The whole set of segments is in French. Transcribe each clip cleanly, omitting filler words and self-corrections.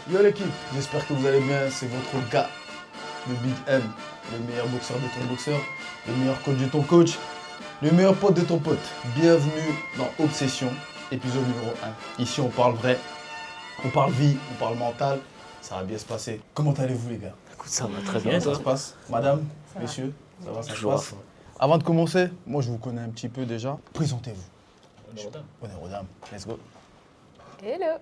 Yo l'équipe, j'espère que vous allez bien, c'est votre gars, le Big M, le meilleur boxeur de ton boxeur, le meilleur coach de ton coach, le meilleur pote de ton pote. Bienvenue dans Obsession, épisode numéro 1. Ici on parle vrai, on parle vie, on parle mental, ça va bien se passer. Comment allez-vous les gars? Écoute, ça va très bien, Ça toi. se passe? Madame, Ça va. messieurs, ça va, ça se Toujours à passe? fond. Avant de commencer, moi je vous connais un petit peu déjà. Présentez-vous. Honneur aux dames, let's go. Hello.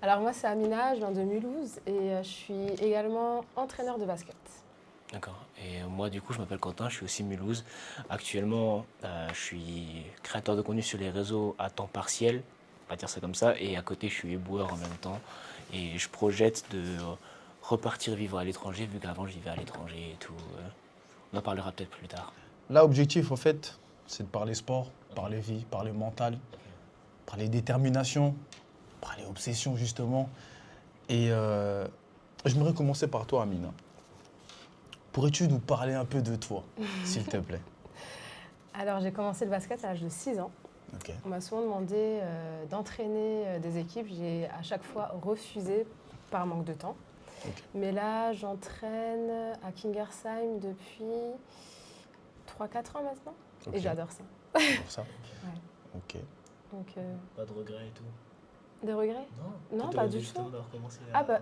Alors moi c'est Amina, je viens de Mulhouse et je suis également entraîneur de basket. D'accord. Et moi, du coup, je m'appelle Quentin, je suis aussi Mulhouse. Actuellement, je suis créateur de contenu sur les réseaux à temps partiel, on va dire ça comme ça, et à côté, je suis éboueur en même temps. Et je projette de repartir vivre à l'étranger, vu qu'avant, je vivais à l'étranger et tout. On en parlera peut-être plus tard. Là, l'objectif, en fait, c'est de parler sport, parler vie, parler mental, parler détermination, parler obsession, justement. Et j'aimerais commencer par toi, Amina. Pourrais-tu nous parler un peu de toi, s'il te plaît? Alors j'ai commencé le basket à l'âge de 6 ans. Ok. On m'a souvent demandé d'entraîner des équipes. J'ai à chaque fois refusé par manque de temps. Ok. Mais là j'entraîne à Kingersheim depuis 3-4 ans maintenant. Ok. Et j'adore ça. Pour ça. Ouais. Ok. Donc Pas de regrets et tout. des regrets? Non, pas du tout. d'avoir commencé Ah, bah,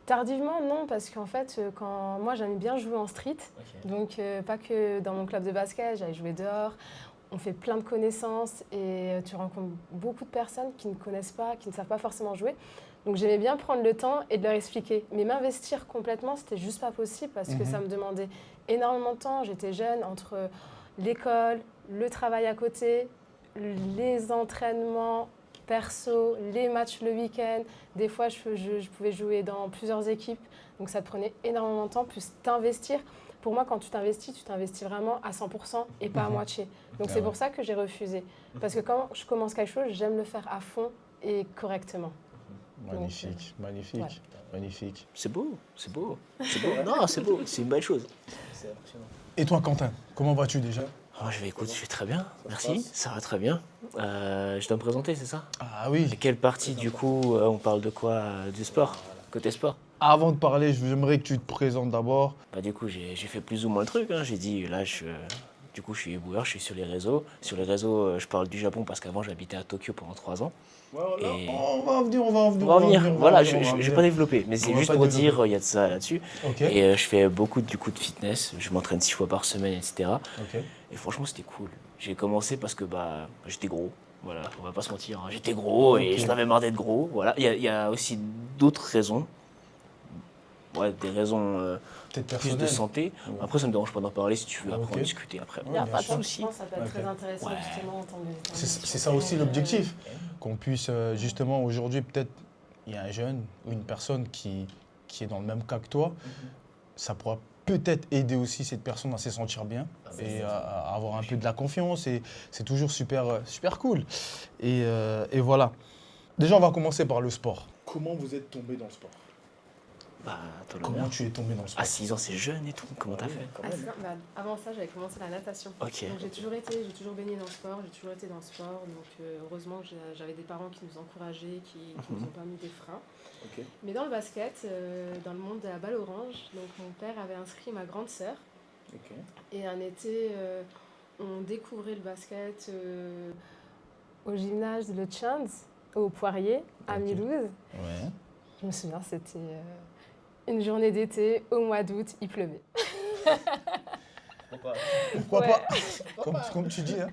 Tardivement, non, parce qu'en fait, quand moi j'aimais bien jouer en street, donc pas que dans mon club de basket, j'allais jouer dehors. On fait plein de connaissances et tu rencontres beaucoup de personnes qui ne connaissent pas, qui ne savent pas forcément jouer. Donc j'aimais bien prendre le temps et de leur expliquer. Mais m'investir complètement, c'était juste pas possible parce que ça me demandait énormément de temps. J'étais jeune entre l'école, le travail à côté, les entraînements perso, les matchs le week-end. Des fois, je pouvais jouer dans plusieurs équipes. Donc ça te prenait énormément de temps, plus t'investir. Pour moi, quand tu t'investis vraiment à 100% et pas à moitié. Donc c'est pour ça que j'ai refusé. Parce que quand je commence quelque chose, j'aime le faire à fond et correctement. Magnifique, magnifique, ouais. magnifique. C'est beau, c'est beau. C'est beau. Non, c'est beau, c'est une belle chose. C'est impressionnant. Et toi, Quentin, comment vas-tu déjà? Je vais très bien, merci, ça va très bien. Je dois me présenter, c'est ça? Ah oui. Et quelle partie, du coup, on parle de quoi? Du sport? Côté sport? Avant de parler, j'aimerais que tu te présentes d'abord. Bah, du coup, j'ai fait plus ou moins le truc. Hein. J'ai dit, là, du coup, je suis éboueur, je suis sur les réseaux. Sur les réseaux, je parle du Japon parce qu'avant, j'habitais à Tokyo pendant 3 ans. Et On va en venir, on va en venir. on va revenir. Voilà, on je va ne vais venir. pas développer, mais c'est On va juste pas pour développer. dire, il y a de ça là-dessus. Ok. Et je fais beaucoup, du coup, de fitness. Je m'entraîne 6 fois par semaine, etc. Ok. Et franchement, c'était cool. J'ai commencé parce que j'étais gros. Voilà, on va pas se mentir. Hein. J'étais gros et Ok. je n'avais marre d'être gros. Voilà. Il y a aussi d'autres raisons. Ouais, des raisons Peut-être plus de personnel. santé. Ouais. Après, ça me dérange pas d'en parler si tu veux. Après, Ok. on discuter après. Ouais, Il n'y a bien pas de sûr. souci. Je pense que ça peut être Ok. très intéressant Ouais. justement en tant que C'est ça aussi l'objectif, qu'on puisse justement aujourd'hui, peut-être, il y a un jeune ou une personne qui est dans le même cas que toi, ça pourra peut-être aider aussi cette personne à se sentir bien et à avoir un peu de la confiance et c'est toujours super, super cool. Et voilà. Déjà, on va commencer par le sport. Comment vous êtes tombé dans le sport? Bah, toi, Comment l'honneur. tu es tombé dans le sport? À 6 ans, c'est jeune et tout. Comment t'as fait? Avant ça, j'avais commencé la natation. Ok. Donc j'ai toujours baigné dans le sport, j'ai toujours été dans le sport. Donc heureusement que j'avais des parents qui nous encourageaient, qui nous ont pas mis des freins. Ok. Mais dans le basket, dans le monde de la balle orange, donc mon père avait inscrit ma grande sœur. Ok. Et un été, on découvrait le basket au gymnase Le Chans, au Poirier, à Ok. Mulhouse. Ouais. Je me souviens, c'était une journée d'été, au mois d'août, il pleuvait. Pourquoi Ouais. pas comme tu dis. Hein.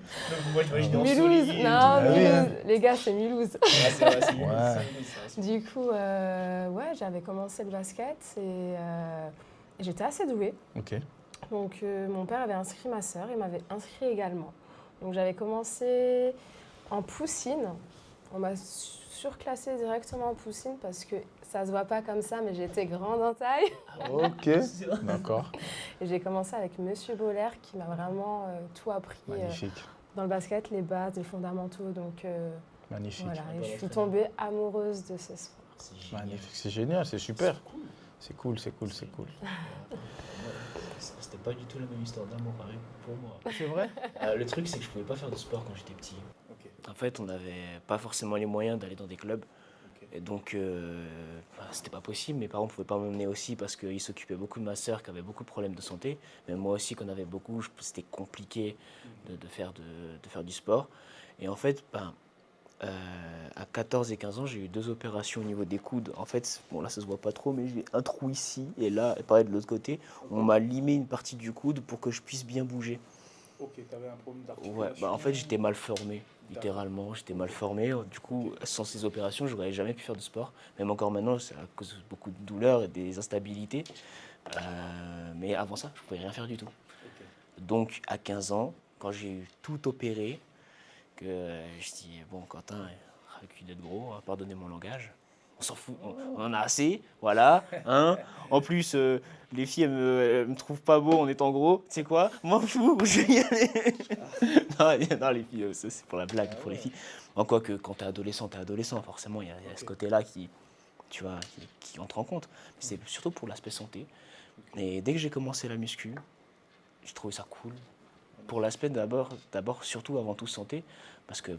Moi, j'imagine Mulhouse, non, Ah oui, hein. Mulhouse. Les gars, c'est Mulhouse. Ouais. Du coup, ouais, j'avais commencé le basket et j'étais assez douée. Ok. Donc, mon père avait inscrit ma sœur et m'avait inscrit également. Donc, j'avais commencé en poussine. On m'a surclassée directement en poussine parce que ça se voit pas comme ça, mais j'étais grande en taille. Ok. D'accord. Et j'ai commencé avec Monsieur Boller qui m'a vraiment tout appris Magnifique. dans le basket, les bases, les fondamentaux. Donc, Magnifique. voilà, et je suis tombée amoureuse de ce sport. Magnifique. C'est génial, c'est super. C'est cool, c'est cool, c'est cool. C'était pas du tout la même histoire d'amour pour moi. C'est vrai? Le truc, c'est que je pouvais pas faire de sport quand j'étais petit. Ok. En fait, on n'avait pas forcément les moyens d'aller dans des clubs. Ok. Et donc, c'était pas possible. Mes parents ne pouvaient pas m'emmener aussi parce qu'ils s'occupaient beaucoup de ma sœur qui avait beaucoup de problèmes de santé. Mais moi aussi, qu'on avait beaucoup, c'était compliqué de faire du sport. Et en fait, à 14 et 15 ans, j'ai eu 2 opérations au niveau des coudes. En fait, bon là ça se voit pas trop, mais j'ai un trou ici et là, pareil de l'autre côté, on m'a limé une partie du coude pour que je puisse bien bouger. Ok, tu avais un problème d'articulation. Ouais, en fait j'étais mal formé, littéralement, j'étais mal formé. Du coup, sans ces opérations, j'aurais jamais pu faire de sport. Même encore maintenant, c'est à cause de beaucoup de douleurs et des instabilités. Mais avant ça, je pouvais rien faire du tout. Donc à 15 ans, quand j'ai eu tout opéré, que je dis, bon, Quentin, ras le cul d'être gros, hein, pardonnez mon langage. On s'en fout, on en a assez, voilà. Hein. En plus, les filles, elles me trouvent pas beau en étant gros. Tu sais quoi? M'en fous, je vais y aller. non, les filles, ça, c'est pour la blague, pour les filles. En quoi que quand t'es adolescent, forcément, il y a ce côté-là qui, tu vois, qui entre en compte. Mais c'est surtout pour l'aspect santé. Et dès que j'ai commencé la muscu, j'ai trouvé ça cool. Pour l'aspect d'abord, surtout avant tout santé, parce que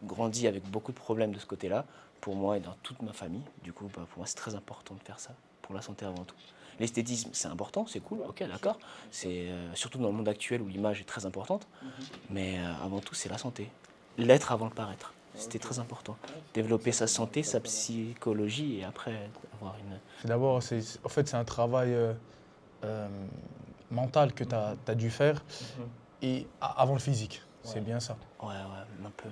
grandi avec beaucoup de problèmes de ce côté-là, pour moi et dans toute ma famille, du coup, pour moi c'est très important de faire ça, pour la santé avant tout. L'esthétisme, c'est important, c'est cool, ok, d'accord, c'est surtout dans le monde actuel où l'image est très importante, mais avant tout c'est la santé, l'être avant le paraître, c'était très important. Développer sa santé, sa psychologie et après avoir une... D'abord, en fait, c'est un travail mental que tu as dû faire et avant le physique, c'est bien ça. Ouais, un peu.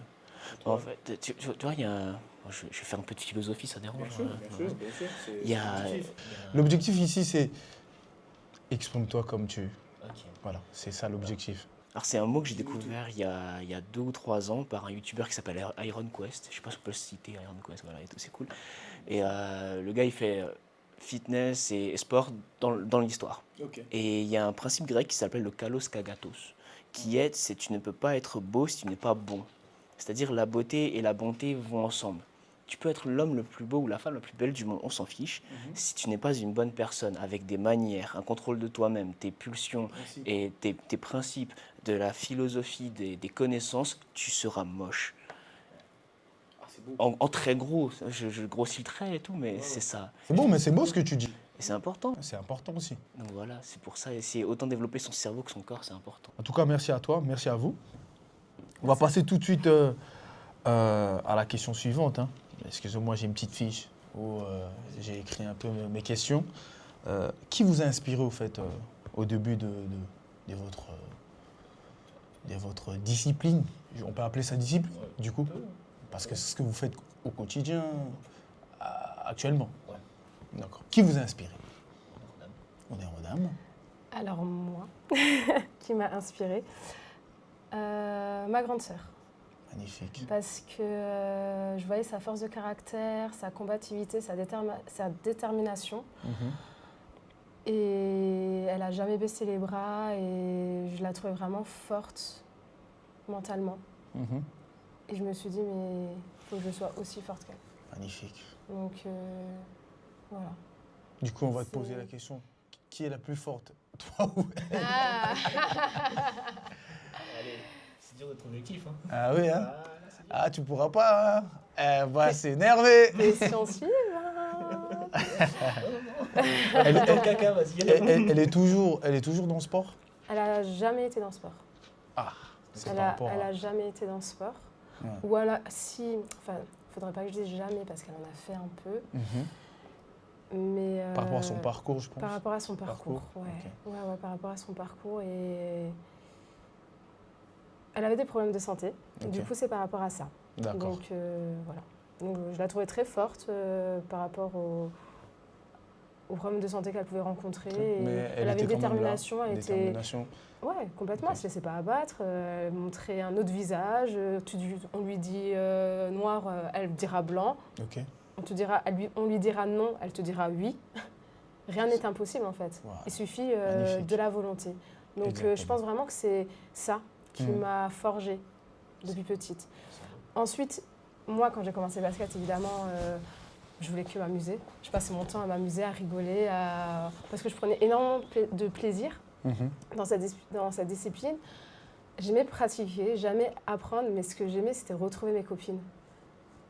En fait, tu vois, il y a je vais faire un peu de philosophie, ça dérange. Bien sûr. Il y a... L'objectif ici, c'est exprime-toi comme tu es. Ok. Voilà, c'est ça l'objectif. Alors c'est un mot que j'ai découvert il y a 2 ou 3 ans par un youtubeur qui s'appelle IronQuest. Je sais pas si on peut le citer, IronQuest, voilà, et tout, c'est cool. Et le gars, il fait fitness et sport dans l'histoire. Ok. Et il y a un principe grec qui s'appelle le kalos kagatos, qui est, c'est tu ne peux pas être beau si tu n'es pas bon. C'est-à-dire la beauté et la bonté vont ensemble. Tu peux être l'homme le plus beau ou la femme la plus belle du monde, on s'en fiche. Si tu n'es pas une bonne personne avec des manières, un contrôle de toi-même, tes pulsions et tes principes, de la philosophie, des connaissances, tu seras moche. En très gros, je grossis le trait et tout, mais c'est ça. C'est beau, mais c'est beau ce que tu dis. Et c'est important. C'est important aussi. Donc voilà, c'est pour ça, essayer autant développer son cerveau que son corps, c'est important. En tout cas, merci à toi, merci à vous. On va passer tout de suite à la question suivante. Hein. Excusez-moi, j'ai une petite fiche où j'ai écrit un peu mes questions. Qui vous a inspiré au fait au début de votre discipline? On peut appeler ça discipline, du coup? Parce que c'est ce que vous faites au quotidien actuellement. Ouais. D'accord. Qui vous a inspiré? Honneur aux dames. Alors moi, qui m'a inspirée, ma grande sœur. Magnifique. Parce que je voyais sa force de caractère, sa combativité, sa détermination. Et elle n'a jamais baissé les bras et je la trouvais vraiment forte mentalement. Et je me suis dit, mais il faut que je sois aussi forte qu'elle. Magnifique. Donc, voilà. Du coup, on va te poser la question. Qui est la plus forte, toi ou elle? Allez, c'est dur d'être objectif. Hein. Ah oui, hein? Ah, tu pourras pas, hein? Elle va s'énerver. Question suivante. Elle est toujours dans le sport? Elle n'a jamais été dans le sport. Ah, c'est Elle par rapport n'a jamais été dans le sport. Ouais. Ou alors, si, enfin, il ne faudrait pas que je dise jamais parce qu'elle en a fait un peu. Mais, Par rapport à son parcours, je pense. Par rapport à son parcours, ouais. Okay. Ouais, par rapport à son parcours. Et elle avait des problèmes de santé. Okay. Du coup, c'est par rapport à ça. D'accord. Donc, voilà. Donc, je la trouvais très forte par rapport aux problèmes de santé qu'elle pouvait rencontrer. Mais elle avait une détermination. Ouais, complètement. Okay. Elle ne se laissait pas abattre. Elle montrait un autre visage. On lui dit noir, elle dira blanc. Okay. On lui dira non, elle te dira oui. Rien n'est impossible en fait. Wow. Il suffit de la volonté. Donc je pense vraiment que c'est ça qui m'a forgée depuis petite. Ensuite, moi quand j'ai commencé le basket, évidemment, je voulais que m'amuser. Je passais mon temps à m'amuser, à rigoler, parce que je prenais énormément de plaisir dans cette discipline. J'aimais pratiquer, j'aimais apprendre, mais ce que j'aimais, c'était retrouver mes copines.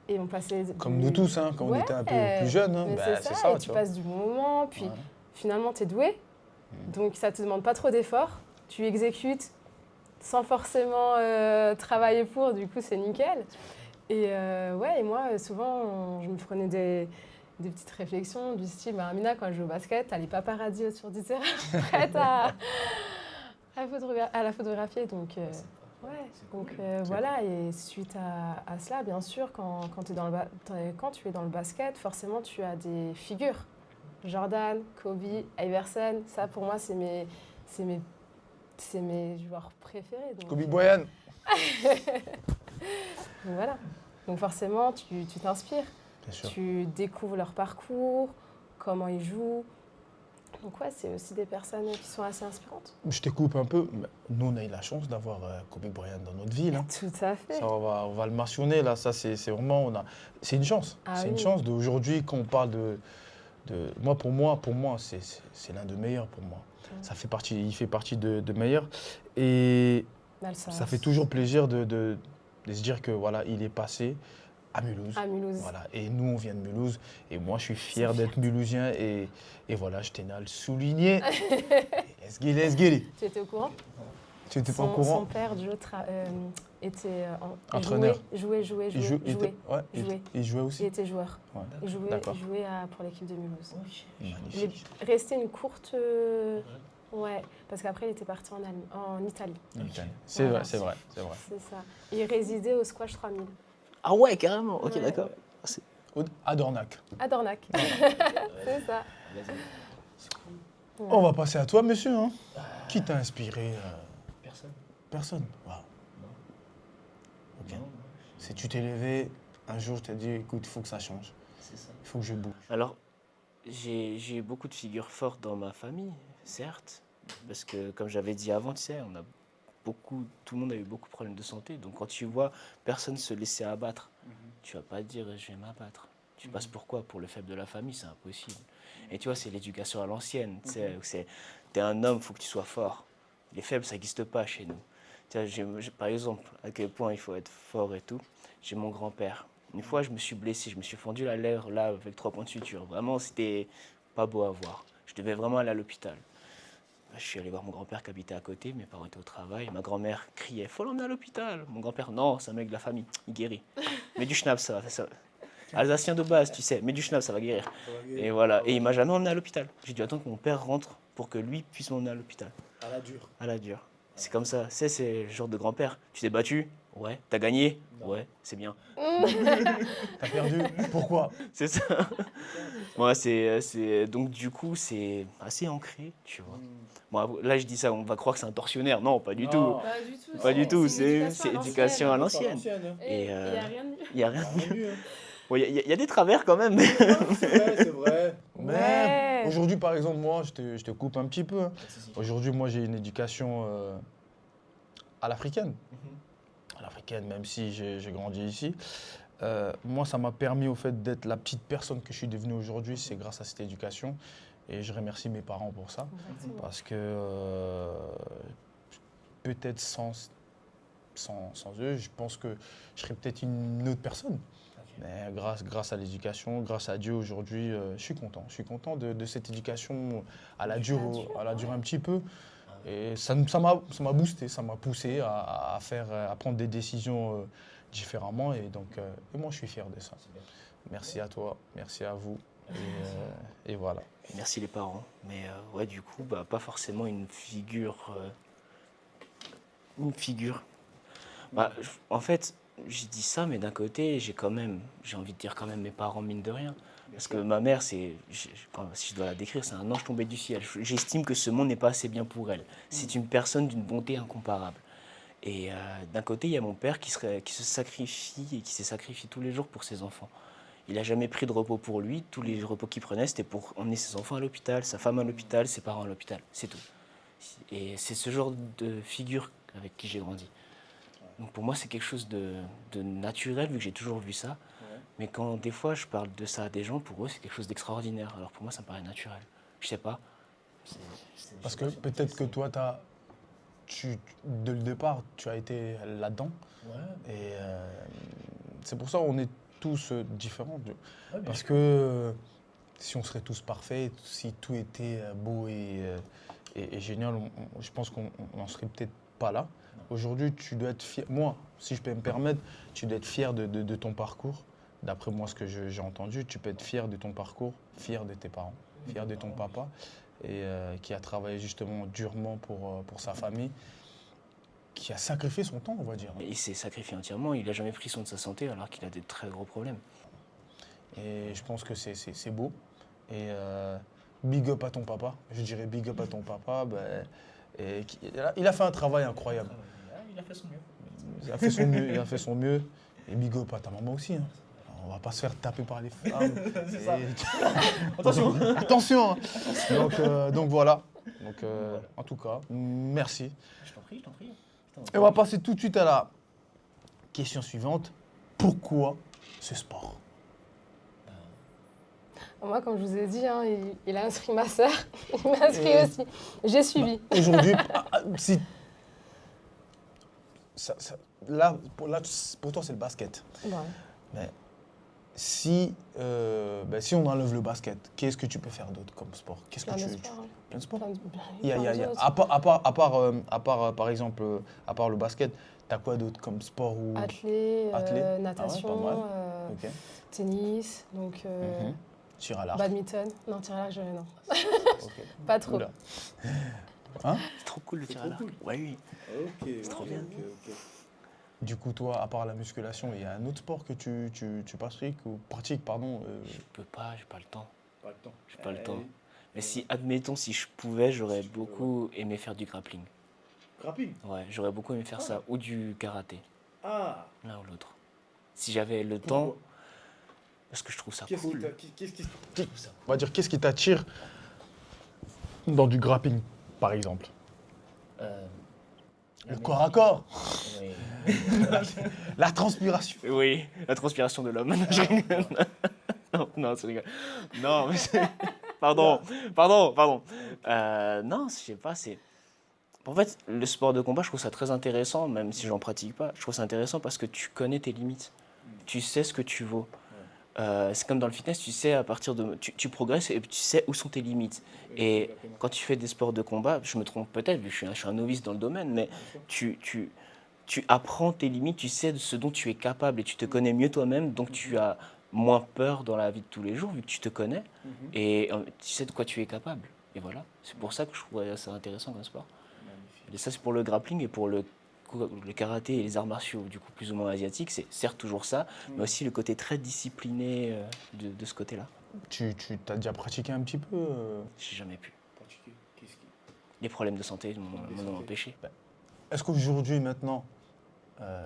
Et on passait... Comme nous tous, hein, quand on Ouais, était un peu plus jeunes, hein, mais bah, c'est ça, et tu tu vois. passes du bon moment, puis Ouais. finalement, tu es doué. Donc, ça ne te demande pas trop d'efforts. Tu exécutes sans forcément travailler pour, du coup, c'est nickel. Et ouais, et moi, souvent, je me prenais des petites réflexions du style, bah, Amina, quand elle joue au basket, t'as les paparazzis autour du terrain, prêtes à la photographier. Donc, ouais, donc voilà, et suite à cela, bien sûr, quand tu es dans le basket, forcément, tu as des figures. Jordan, Kobe, Iverson, ça pour moi, c'est mes, c'est mes joueurs préférés. Donc, Kobe Bryant. donc voilà. Donc forcément, tu t'inspires. Bien sûr. Tu découvres leur parcours, comment ils jouent. Donc ouais, c'est aussi des personnes qui sont assez inspirantes. Je te coupe un peu. Mais nous, on a eu la chance d'avoir Kobe Bryant dans notre ville. Hein. Tout à fait. Ça, on va le mentionner, là. Ça, c'est vraiment... C'est une chance. Ah c'est oui. une chance d'aujourd'hui, quand on parle Moi, pour moi c'est l'un des meilleurs pour moi. Il fait partie de meilleurs. Et ça fait toujours plaisir de se dire que voilà, il est passé à Mulhouse. À Mulhouse. Voilà. Et nous, on vient de Mulhouse. Et moi, je suis fier d'être mulhousien. Et voilà, je tenais à le souligner. Let's get it. Tu étais au courant? Tu n'étais pas au courant? Son père, Joe, était entraîneur. Jouait. Il jouait aussi? Il était joueur. Ouais. Il jouait D'accord. pour l'équipe de Mulhouse. Magnifique. Il est resté une courte... Ouais, parce qu'après, il était parti en Italie. C'est Voilà. vrai, c'est vrai. C'est ça. Il résidait au Squash 3000. Ah ouais, carrément. Ok, Ouais. d'accord. À Dornac. À Dornac. C'est ça. On va passer à toi, monsieur. Hein. Qui t'a inspiré Personne. Personne. Wow. Ok. Si tu t'es levé, un jour, je t'ai dit, écoute, il faut que ça change. C'est ça. Il faut que je bouge. Alors, j'ai eu beaucoup de figures fortes dans ma famille, certes, parce que comme j'avais dit avant, tu sais, tout le monde a eu beaucoup de problèmes de santé. Donc quand tu vois personne se laisser abattre, tu vas pas te dire je vais m'abattre. Tu passes pour quoi? Pour le faible de la famille, c'est impossible. Et tu vois, c'est l'éducation à l'ancienne. Tu sais, t'es un homme, faut que tu sois fort. Les faibles, ça n'existe pas chez nous. Tu vois, par exemple, à quel point il faut être fort et tout. J'ai mon grand-père. Une fois, je me suis blessé, je me suis fendu la lèvre là avec 3 points de suture. Vraiment, c'était pas beau à voir. Je devais vraiment aller à l'hôpital. Je suis allé voir mon grand-père qui habitait à côté, mes parents étaient au travail. Ma grand-mère criait, faut l'emmener à l'hôpital. Mon grand-père, non, c'est un mec de la famille, il guérit. Mais du schnapp, ça va faire ça. Alsacien de base, tu sais, mais du schnapp, ça va guérir. Et voilà, et il m'a jamais emmené à l'hôpital. J'ai dû attendre que mon père rentre pour que lui puisse m'emmener à l'hôpital. À la dure. À la dure. C'est comme ça, c'est le genre de grand-père. Tu t'es battu? Ouais. T'as gagné? Ouais, c'est bien. T'as perdu? Pourquoi? C'est ça. Moi, donc du coup, c'est assez ancré, tu vois. Bon, là, je dis ça, on va croire que c'est un tortionnaire. Non, pas du tout. Pas du tout. Pas du tout, c'est c'est éducation à l'ancienne. Et il Et, n'y a rien de mieux. Il n'y a rien de mieux. Bon, il y a des travers quand même. C'est vrai. Mais Ouais. aujourd'hui, par exemple, moi, je te coupe un petit peu. Hein. Aujourd'hui, moi, j'ai une éducation à l'africaine. À l'africaine, même si j'ai grandi ici. Moi, ça m'a permis au fait d'être la petite personne que je suis devenue aujourd'hui. C'est grâce à cette éducation. Et je remercie mes parents pour ça. Exactement. Parce que peut-être sans eux, je pense que je serais peut-être une autre personne. Mais grâce à l'éducation, grâce à Dieu aujourd'hui, je suis content. Je suis content de cette éducation à la dure un petit peu. Et ça m'a boosté, ça m'a poussé à prendre des décisions différemment. Et donc, et moi, je suis fier de ça. Merci à toi, merci à vous. Et voilà. Merci les parents. Mais ouais, du coup, pas forcément une figure. En fait, j'ai dit ça, mais d'un côté, j'ai envie de dire quand même mes parents, mine de rien. Parce que ma mère, si je dois la décrire, c'est un ange tombé du ciel. J'estime que ce monde n'est pas assez bien pour elle. C'est une personne d'une bonté incomparable. Et d'un côté, il y a mon père qui se sacrifie et qui s'est sacrifié tous les jours pour ses enfants. Il n'a jamais pris de repos pour lui. Tous les repos qu'il prenait, c'était pour emmener ses enfants à l'hôpital, sa femme à l'hôpital, ses parents à l'hôpital. C'est tout. Et c'est ce genre de figure avec qui j'ai grandi. Donc pour moi, c'est quelque chose de naturel, vu que j'ai toujours vu ça. Mais quand des fois je parle de ça à des gens, pour eux, c'est quelque chose d'extraordinaire. Alors pour moi, ça me paraît naturel. Je sais pas. Parce que peut-être que toi, dès le départ, tu as été là-dedans. Et c'est pour ça qu'on est tous différents. Parce sûr. que si on serait tous parfaits, si tout était beau et génial, je pense qu'on n'en serait peut-être pas là. Aujourd'hui, tu dois être fier. Moi, si je peux me permettre, tu dois être fier de ton parcours. D'après moi, ce que j'ai entendu, tu peux être fier de ton parcours, fier de tes parents, fier de ton papa, et qui a travaillé justement durement pour sa famille, qui a sacrifié son temps, on va dire. Il s'est sacrifié entièrement, il n'a jamais pris soin de sa santé alors qu'il a des très gros problèmes. Et je pense que c'est beau. Et big up à ton papa. Je dirais big up à ton papa. Il a fait un travail incroyable. Il a fait son mieux. Il a fait son mieux. Il a fait son mieux. Et big up à ta maman aussi. Hein. On va pas se faire taper par les femmes. C'est ça. Attention. Attention. Donc voilà. Donc, en tout cas, merci. Je t'en prie, je t'en prie. Et on va passer tout de suite à la question suivante. Pourquoi ce sport? Moi, comme je vous ai dit, hein, il a inscrit ma sœur, il m'a inscrit aussi. J'ai suivi. Aujourd'hui, si là, pour toi, c'est le basket. Ouais. Mais si on enlève le basket, qu'est-ce que tu peux faire d'autre comme sport? Qu'est-ce que Plein de tu sports, hein. plein de sports? Plein de- Il y a, plein d'autres. à part, par exemple, à part le basket, t'as quoi d'autre comme sport ou... Athlé, Athlé. natation, Ah ouais, pas mal. Ok. tennis, donc Tir à l'arc. badminton. Non, tir à l'arc, non. Ok. Pas trop. Oula. C'est trop cool le tir à l'arc. Ouais, oui. Ok, C'est trop bien. Du coup, toi, à part la musculation, il y a un autre sport que tu pratiques, pardon. Je peux pas, j'ai pas le temps. Pas le temps. J'ai pas le temps. Mais si, admettons, si je pouvais, j'aurais beaucoup aimé faire du grappling. Grappling. Ouais, j'aurais beaucoup aimé faire ça. Ou du karaté, Ah. l'un ou l'autre. Si j'avais le Pourquoi? temps, parce que je trouve ça Qu'est-ce cool. On va dire, qu'est-ce qui t'attire dans du grappling, par exemple? Le corps à corps, Oui. la transpiration. Oui, la transpiration de l'homme. Je rigole. Non, c'est rigole. Non, mais c'est... Pardon. Non, je sais pas, c'est... En fait, le sport de combat, je trouve ça très intéressant, même si j'en pratique pas. Je trouve ça intéressant parce que tu connais tes limites. Tu sais ce que tu vaux. C'est comme dans le fitness, tu sais à partir de... Tu progresses et tu sais où sont tes limites. Et quand tu fais des sports de combat, je me trompe peut-être, je suis un novice dans le domaine, mais tu apprends tes limites, tu sais de ce dont tu es capable et tu te connais mieux toi-même, donc tu as moins peur dans la vie de tous les jours vu que tu te connais et tu sais de quoi tu es capable. Et voilà, c'est pour ça que je trouve ça intéressant comme sport. Et ça, c'est pour le grappling et pour le karaté et les arts martiaux, du coup, plus ou moins asiatiques, c'est certes toujours ça, mais aussi le côté très discipliné de ce côté-là. Tu t'as déjà pratiqué un petit peu J'ai jamais pu. Pratiquer. Qu'est-ce qui... Les problèmes de santé m'en ont empêché. Est-ce qu'aujourd'hui, maintenant,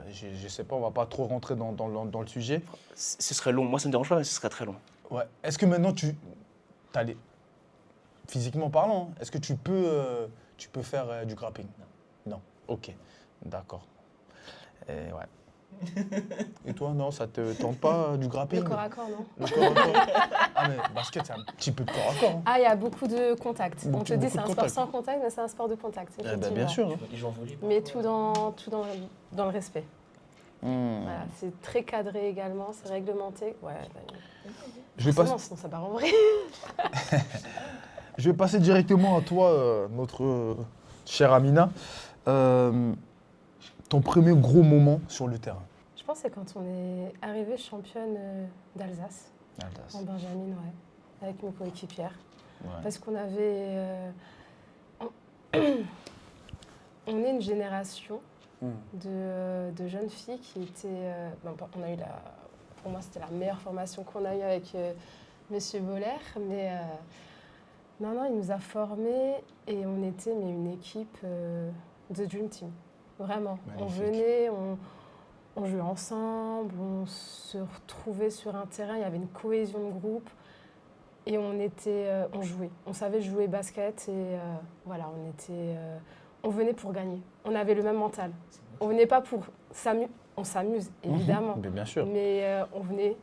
je sais pas, on va pas trop rentrer dans le sujet. Ce serait long. Moi, ça me dérange pas, mais ce serait très long. Ouais. Est-ce que maintenant, physiquement parlant, est-ce que tu peux faire du grappling? Non. Ok. D'accord. Ouais. Et toi, non, ça te tente pas du grappling? Le corps à corps, non. Le corps à corps. Ah mais basket, c'est un petit peu de corps à corps. Hein. Ah, il y a beaucoup de contacts. On Beaucoup te dit de c'est un sport contacts. sans contact, mais c'est un sport de contact. Eh ben, effectivement. bien sûr. Hein. Les gens volés. Mais tout dans le respect. Voilà, c'est très cadré également, c'est réglementé. Ouais, Je vais passer. sinon ça part en vrai. Je vais passer directement à toi, notre chère Amina. Ton premier gros moment sur le terrain. Je pense que c'est quand on est arrivé championne d'Alsace, en Benjamin, ouais, avec mes coéquipières. Ouais. Parce qu'on avait... on est une génération de jeunes filles qui étaient... on a eu pour moi, c'était la meilleure formation qu'on a eue avec Monsieur Boller, mais non, il nous a formés et on était une équipe de Dream Team. Vraiment. Magnifique. On venait, on jouait ensemble, on se retrouvait sur un terrain, il y avait une cohésion de groupe et on jouait. On savait jouer basket et voilà, on venait pour gagner. On avait le même mental. On venait pas pour s'amuser. On s'amuse, évidemment. Mais bien sûr. Mais on venait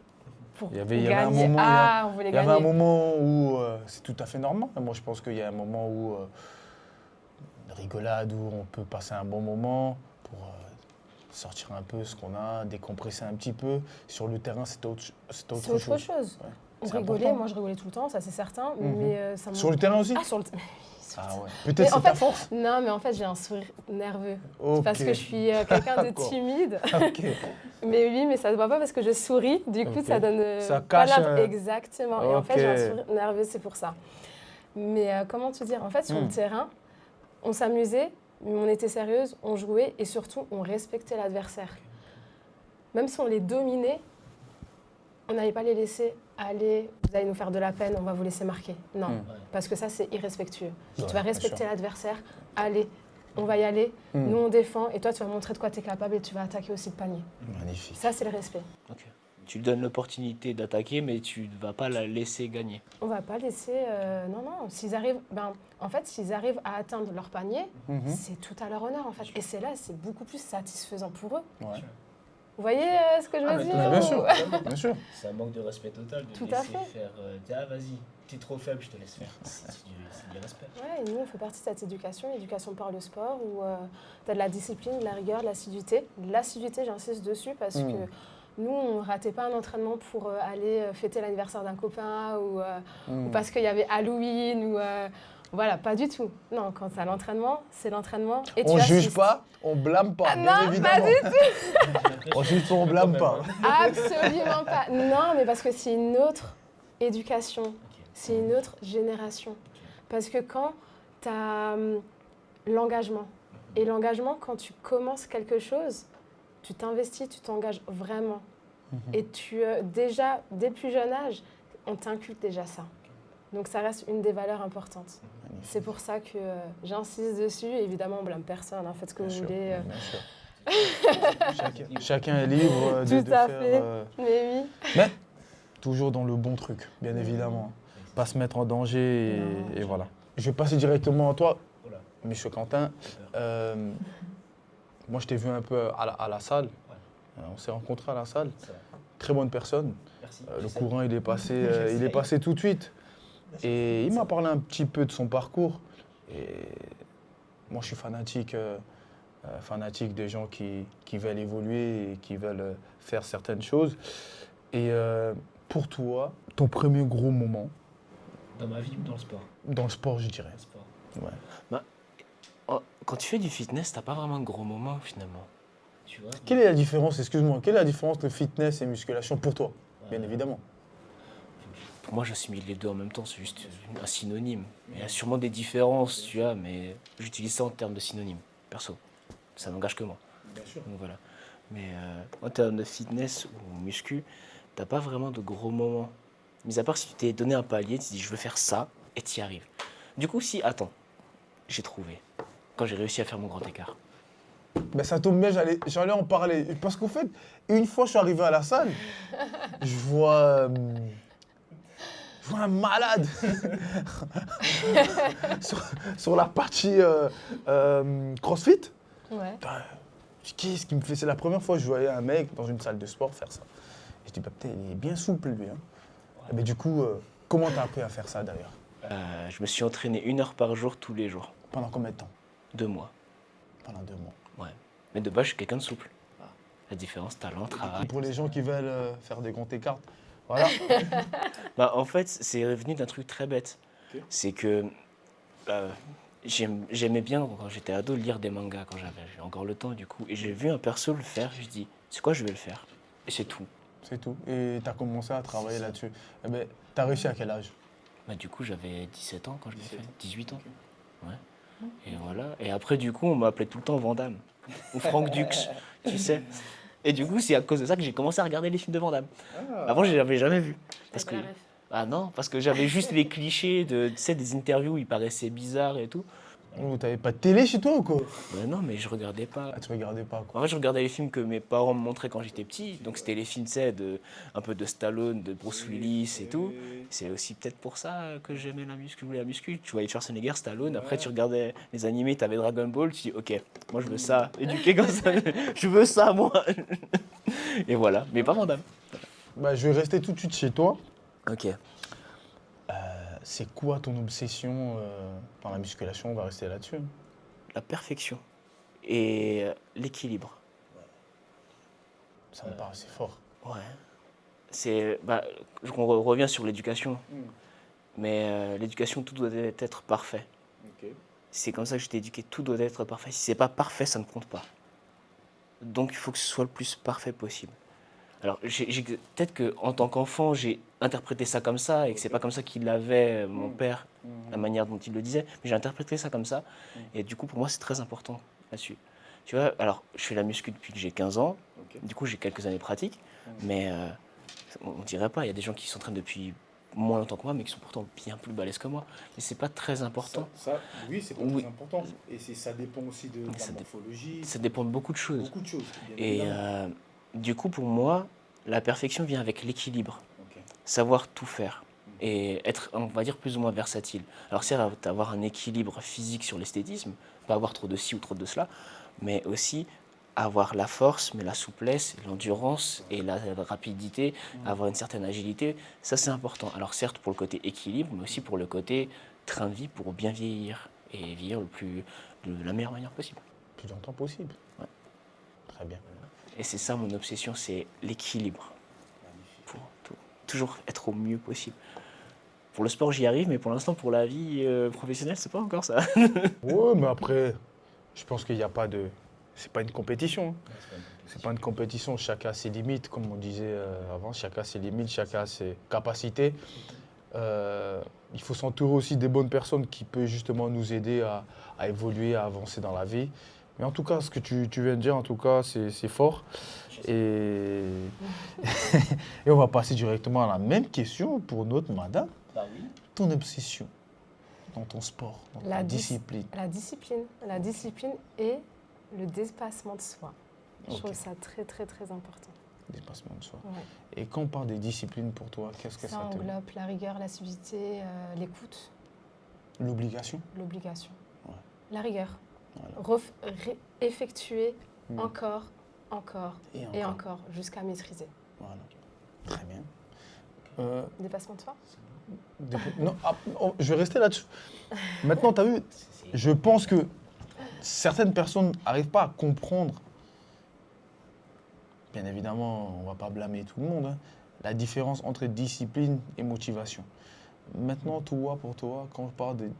pour Il y avait gagner. un moment, On voulait il y avait gagner. un moment où c'est tout à fait normal. Moi, je pense qu'il y a un moment où une rigolade, où on peut passer un bon moment sortir un peu ce qu'on a, décompresser un petit peu. Sur le terrain, c'était autre C'est autre chose. Ouais. On C'est rigolait, important. moi je rigolais tout le temps, ça c'est certain, Mhm. mais ça Sur le terrain aussi? Ah, sur le Ah ouais. Mais Peut-être en c'est ta fait- force. Non, mais en fait, j'ai un sourire nerveux. Ok. Parce que je suis quelqu'un de D'accord. timide. Ok. Mais oui, mais ça ne se voit pas parce que je souris. Du coup, Ok. ça donne Ça pas cache, Exactement. Et en fait, j'ai un Ok. sourire nerveux, c'est pour ça. Mais comment te dire? En fait, sur le Hmm. terrain, on s'amusait, mais on était sérieuse, on jouait et surtout, on respectait l'adversaire. Même si on les dominait, on n'allait pas les laisser aller, vous allez nous faire de la peine, on va vous laisser marquer. Non, Hmm. parce que ça, c'est irrespectueux. Ouais, Tu vas bien respecter sûr. l'adversaire, allez, on va y aller, Hmm. nous on défend, et toi tu vas montrer de quoi tu es capable et tu vas attaquer aussi le panier. Magnifique. Ça, c'est le respect. Ok. Tu lui donnes l'opportunité d'attaquer, mais tu ne vas pas la laisser gagner. On va pas laisser... non, non, s'ils arrivent... en fait, s'ils arrivent à atteindre leur panier, Mhm. c'est tout à leur honneur, en fait. Et c'est là, c'est beaucoup plus satisfaisant pour eux. Ouais. Vous voyez ce que je veux mais dire? Mais bien sûr, ou- bien sûr. C'est un manque de respect total de Tout laisser à fait. faire. Ah, vas-y, t'es trop faible, je te laisse faire. C'est du respect. Ouais, et nous, on fait partie de cette éducation par le sport, où tu as de la discipline, de la rigueur, de l'assiduité. L'assiduité, j'insiste dessus, parce Mm. que nous, on ne ratait pas un entraînement pour aller fêter l'anniversaire d'un copain, ou parce qu'il y avait Halloween, ou... voilà, pas du tout. Non, quand tu as l'entraînement, c'est l'entraînement. Et On tu juge assistes. pas, on blâme pas, Ah bien non, évidemment. pas du On juge pas, on blâme pas. Absolument pas. Non, mais parce que c'est une autre éducation, c'est une autre génération. Parce que quand tu as l'engagement, et l'engagement, quand tu commences quelque chose, tu t'investis, tu t'engages vraiment. Et déjà, dès le plus jeune âge, on t'inculque déjà ça. Donc ça reste une des valeurs importantes. C'est pour ça que j'insiste dessus. Et évidemment, on blâme personne. Hein, faites ce que Bien vous sûr, voulez. bien sûr. Chacun est libre de, Tout à faire, fait. Mais oui. mais toujours dans le bon truc, bien évidemment. Pas se mettre en danger Non. et voilà. Je vais passer directement à toi, Voilà. Monsieur Quentin. Moi, je t'ai vu un peu à la salle. On s'est rencontrés à la salle. Ça va. Très bonne personne. Merci. Le courant, il est passé tout de suite. Et il m'a parlé un petit peu de son parcours. Et moi, je suis fanatique des gens qui veulent évoluer et qui veulent faire certaines choses. Et pour toi, ton premier gros moment, Dans ma vie ou dans le sport? dans le sport, je dirais. Dans le sport. Ouais. Quand tu fais du fitness, t'as pas vraiment de gros moments finalement. Tu vois? Quelle est la différence, excuse-moi, quelle est la différence entre fitness et musculation pour toi, bien évidemment? Pour moi, j'assimile les deux en même temps, c'est juste un synonyme. Il y a sûrement des différences, tu vois, mais j'utilise ça en termes de synonyme, perso. Ça n'engage que moi. Bien sûr. Donc voilà. Mais en termes de fitness ou muscu, t'as pas vraiment de gros moments. Mis à part si tu t'es donné un palier, tu te dis je veux faire ça et tu y arrives. Du coup, si, attends, j'ai trouvé. Quand j'ai réussi à faire mon grand écart. Ben, ça tombe bien, j'allais en parler. Parce qu'en fait, une fois je suis arrivé à la salle, je vois un malade sur la partie CrossFit. Ouais. Ben, qu'est-ce qui me fait? C'est la première fois que je voyais un mec dans une salle de sport faire ça. Je dis, bah, putain, il est bien souple lui. Hein. Et ben, du coup, comment t'as appris à faire ça d'ailleurs? Je me suis entraîné 1 heure par jour tous les jours. Pendant combien de temps? 2 mois. Pendant 2 mois. Ouais. Mais de base, je suis quelqu'un de souple. La différence, talent, travail. Pour les gens qui veulent faire des grands écarts, voilà. Bah, en fait, c'est venu d'un truc très bête. Ok. C'est que j'aimais bien, quand j'étais ado, lire des mangas quand j'avais encore le temps, du coup. Et j'ai vu un perso le faire, je dis, c'est quoi, je vais le faire. Et c'est tout. C'est tout. Et t'as commencé à travailler là-dessus. Eh ben, t'as réussi à quel âge? Bah, du coup, j'avais 17 ans quand je l'ai fait. 17 ans. 18 ans. Ouais. Et voilà. Et après, du coup, on m'appelait tout le temps Van Damme. Ou Franck Dux, tu sais. Et du coup, c'est à cause de ça que j'ai commencé à regarder les films de Van Damme. Avant, je ne l'avais jamais vu. Parce que, ah non, parce que j'avais juste les clichés de, tu sais, des interviews où il paraissait bizarre et tout. Oh, t'avais pas de télé chez toi ou quoi? Mais non, mais je regardais pas. Ah, tu regardais pas quoi? En fait, je regardais les films que mes parents me montraient quand j'étais petit. Donc, c'était les films, tu sais, un peu de Stallone, de Bruce Willis et tout. C'est aussi peut-être pour ça que j'aimais la muscu, que je voulais la muscu. Tu voyais Schwarzenegger, Stallone. Après, tu regardais les animés, tu avais Dragon Ball. Tu dis, ok, moi, je veux ça. Éduqué comme ça, je veux ça, moi. Et voilà, mais pas Van Damme. Bah, je vais rester tout de suite chez toi. Ok. C'est quoi ton obsession dans la musculation? On va rester là-dessus. La perfection et l'équilibre. Ça me paraît, c'est fort. Ouais. On revient sur l'éducation. Mais l'éducation, tout doit être parfait. Ok. C'est comme ça que j'étais éduqué, tout doit être parfait. Si c'est pas parfait, ça ne compte pas. Donc il faut que ce soit le plus parfait possible. Alors peut-être qu'en tant qu'enfant, j'ai interprété ça comme ça et que c'est pas comme ça qu'il l'avait, mon père, la manière dont il le disait, mais j'ai interprété ça comme ça. Et du coup, pour moi, c'est très important là-dessus. Tu vois, alors je fais la muscu depuis que j'ai 15 ans, du coup j'ai quelques années pratiques, mais on dirait pas, il y a des gens qui s'entraînent depuis moins longtemps que moi, mais qui sont pourtant bien plus balèzes que moi. Mais c'est pas très important. Oui, c'est pas Oui. très important. Et ça dépend aussi de la morphologie. Ça dépend de beaucoup de choses. Beaucoup de choses. Bien Et évidemment. du coup, pour moi, la perfection vient avec l'équilibre. Ok. Savoir tout faire et être, on va dire, plus ou moins versatile. Alors certes, avoir un équilibre physique sur l'esthétisme, pas avoir trop de ci ou trop de cela, mais aussi avoir la force, mais la souplesse, l'endurance et la rapidité, avoir une certaine agilité, ça c'est important. Alors certes pour le côté équilibre, mais aussi pour le côté train de vie pour bien vieillir et vieillir de la meilleure manière possible. Plus longtemps possible. Ouais. Très bien. Et c'est ça mon obsession, c'est l'équilibre. Pour toujours être au mieux possible. Pour le sport, j'y arrive, mais pour l'instant, pour la vie professionnelle, c'est pas encore ça. Ouais, mais après, je pense qu'il n'y a pas de... C'est pas une compétition. C'est pas une compétition. Chacun a ses limites, comme on disait avant. Chacun a ses limites, chacun a ses capacités. Il faut s'entourer aussi des bonnes personnes qui peuvent justement nous aider à évoluer, à avancer dans la vie. Mais en tout cas, ce que tu viens de dire, en tout cas, c'est fort. Et... Et on va passer directement à la même question pour notre madame. Bah oui. Ton obsession dans ton sport, dans ta discipline. La discipline et le dépassement de soi. Je trouve ça très, très, très important. Dépassement de soi. Ouais. Et quand on parle des disciplines pour toi, qu'est-ce que ça te... englobe la rigueur, l'assiduité, l'écoute, L'obligation? l'obligation. Ouais. La rigueur. Voilà. Effectuer encore Et et encore jusqu'à maîtriser. Voilà. Très bien. Dépassement de soi. Non, je vais rester là-dessus. Maintenant, tu as vu, je pense que certaines personnes n'arrivent pas à comprendre. Bien évidemment, on ne va pas blâmer tout le monde, hein, la différence entre discipline et motivation. Maintenant, toi, pour toi, quand je parle de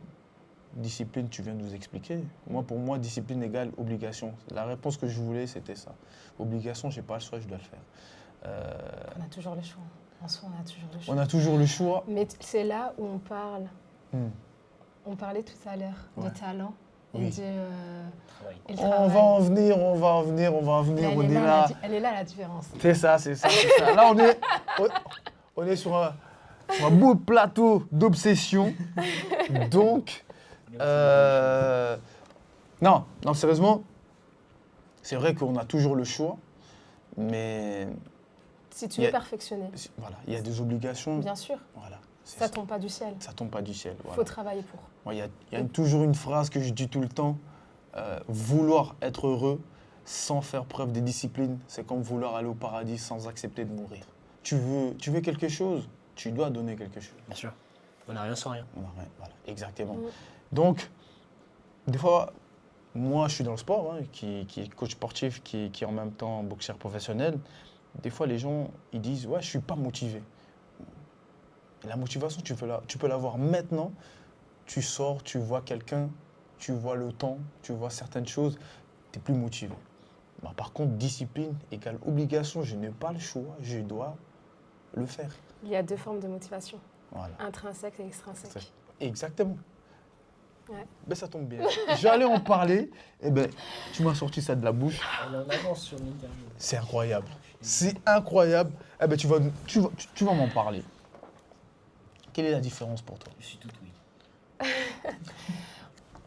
discipline, tu viens de nous expliquer. Moi, pour moi, discipline égale obligation. La réponse que je voulais, c'était ça. Obligation, je n'ai pas le choix, je dois le faire. On a toujours le choix. En soi, on a toujours le choix. On a toujours le choix. Mais c'est là où on parle. Hmm. On parlait tout à l'heure Ouais. de talent Oui. et et le On travail. va en venir, Mais on est là. Elle est là la différence. C'est ça. Là, on est sur un beau plateau d'obsession. Donc, non, sérieusement, c'est vrai qu'on a toujours le choix, mais Si tu Il y veux a- perfectionner, voilà, il y a des obligations. bien sûr, Voilà, c'est ça tombe pas du ciel. Ça tombe pas du ciel. Il Voilà. faut travailler pour. Moi, il y a toujours une phrase que je dis tout le temps. Vouloir être heureux sans faire preuve de discipline, c'est comme vouloir aller au paradis sans accepter de mourir. Tu veux quelque chose, tu dois donner quelque chose. Bien sûr. On n'a rien sans rien. Ouais, voilà, exactement. Mm. Donc, des fois, moi, je suis dans le sport, hein, qui est coach sportif, qui est en même temps boxeur professionnel. Des fois, les gens, ils disent « Ouais, je ne suis pas motivé. » La motivation, tu peux l'avoir maintenant. Tu sors, tu vois quelqu'un, tu vois le temps, tu vois certaines choses, tu n'es plus motivé. Bah, par contre, discipline égale obligation. Je n'ai pas le choix, je dois le faire. Il y a deux formes de motivation, Voilà. intrinsèque et extrinsèque. Exactement. Ouais. Ben, ça tombe bien. J'allais en parler, et ben, tu m'as sorti ça de la bouche. On en avance sur l'interview. C'est incroyable. C'est incroyable. Eh ben, tu vas m'en parler. Quelle est la différence pour toi? Je suis tout oui.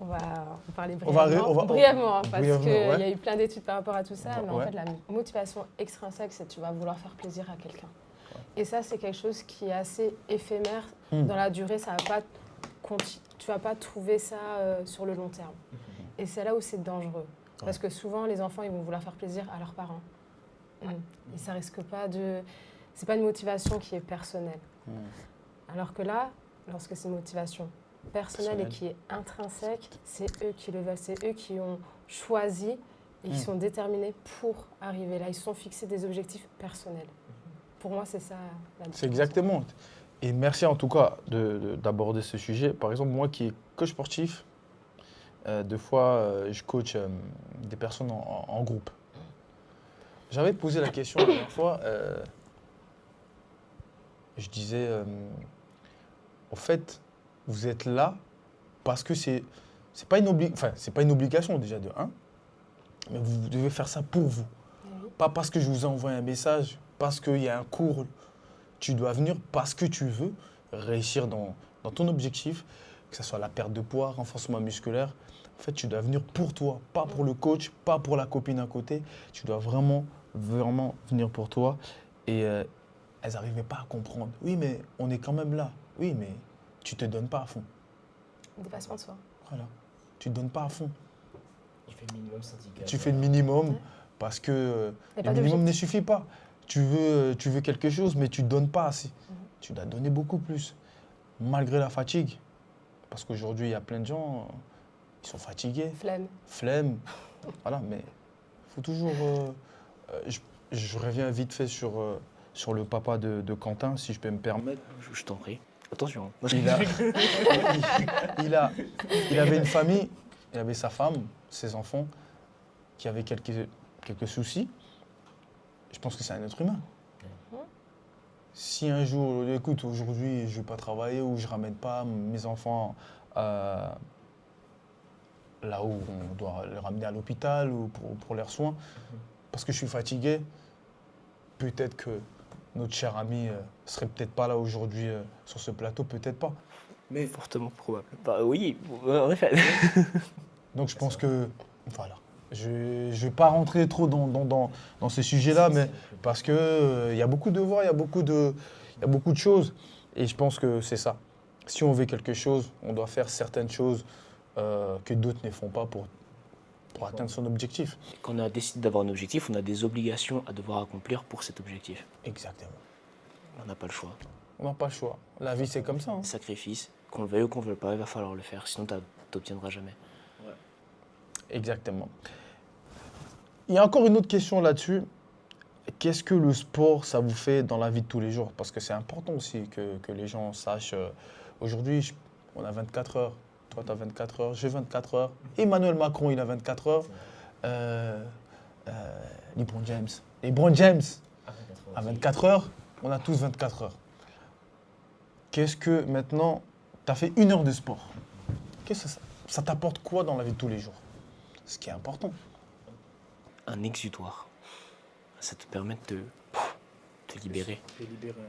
On va en parler On va- brièvement, parce brièvement, qu'il ouais. y a eu plein d'études par rapport à tout ça. Mais en Ouais. fait, la motivation extrinsèque, c'est que tu vas vouloir faire plaisir à quelqu'un. Et ça, c'est quelque chose qui est assez éphémère. Dans la durée, ça va pas tu vas pas trouver ça sur le long terme. Et c'est là où c'est dangereux. Parce que souvent, les enfants, ils vont vouloir faire plaisir à leurs parents. Et ça risque pas de... C'est pas une motivation qui est personnelle. Alors que là, lorsque c'est une motivation personnelle et qui est intrinsèque, c'est eux qui le veulent, c'est eux qui ont choisi et qui sont déterminés pour arriver là. Ils se sont fixés des objectifs personnels. Pour moi, c'est ça la différence. C'est exactement. Et merci en tout cas d'aborder ce sujet. Par exemple, moi qui est coach sportif, deux fois, je coach des personnes en groupe. J'avais posé la question la dernière fois. Je disais, au fait, vous êtes là parce que c'est pas c'est pas une obligation déjà de un, mais vous devez faire ça pour vous. Oui. Pas parce que je vous ai envoyé un message, parce qu'il y a un cours, tu dois venir parce que tu veux réussir dans ton objectif, que ce soit la perte de poids, renforcement musculaire. En fait, tu dois venir pour toi, pas pour le coach, pas pour la copine à côté. Tu dois vraiment, vraiment venir pour toi. Et elles n'arrivaient pas à comprendre. Oui, mais on est quand même là. Oui, mais tu ne te donnes pas à fond. Dépassement de soi. Voilà. Tu ne te donnes pas à fond. Tu fais le minimum syndical. Tu fais le minimum Ouais. parce que Y a le pas minimum ne d'objectif. suffit pas. Tu veux quelque chose, mais tu ne donnes pas assez. Tu dois donner beaucoup plus, malgré la fatigue. Parce qu'aujourd'hui, il y a plein de gens, ils sont fatigués, Flemme. flemme. Voilà, mais il faut toujours... je reviens vite fait sur le papa de Quentin, si je peux me permettre. Je t'en prie. Attention. Il avait une famille, il avait sa femme, ses enfants, qui avaient quelques soucis. Je pense que c'est un être humain. Si un jour, écoute, aujourd'hui, je ne vais pas travailler ou je ne ramène pas mes enfants là où on doit les ramener à l'hôpital ou pour leurs soins, parce que je suis fatigué, peut-être que notre cher ami serait peut-être pas là aujourd'hui sur ce plateau, peut-être pas. Mais fortement probable. Bah oui, en effet. Donc je pense que, voilà, je ne vais pas rentrer trop dans ces sujets-là, mais parce que il y a beaucoup de devoirs, il y a beaucoup de choses, et je pense que c'est ça. Si on veut quelque chose, on doit faire certaines choses que d'autres ne font pas pour atteindre son objectif. Quand on a décidé d'avoir un objectif, on a des obligations à devoir accomplir pour cet objectif. Exactement. On n'a pas le choix. On n'a pas le choix. La vie, c'est comme ça. Hein. Sacrifice, qu'on le veuille ou qu'on ne veuille pas, il va falloir le faire, sinon tu n'obtiendras jamais. Exactement. Il y a encore une autre question là-dessus. Qu'est-ce que le sport, ça vous fait dans la vie de tous les jours? Parce que c'est important aussi que les gens sachent. Aujourd'hui, on a 24 heures. Toi, tu as 24 heures. J'ai 24 heures. Emmanuel Macron, il a 24 heures. LeBron James a 24 heures. On a tous 24 heures. Qu'est-ce que maintenant, tu as fait 1 heure de sport. Qu'est-ce que ça t'apporte quoi dans la vie de tous les jours? Ce qui est important. Un exutoire. Ça te permet de te libérer.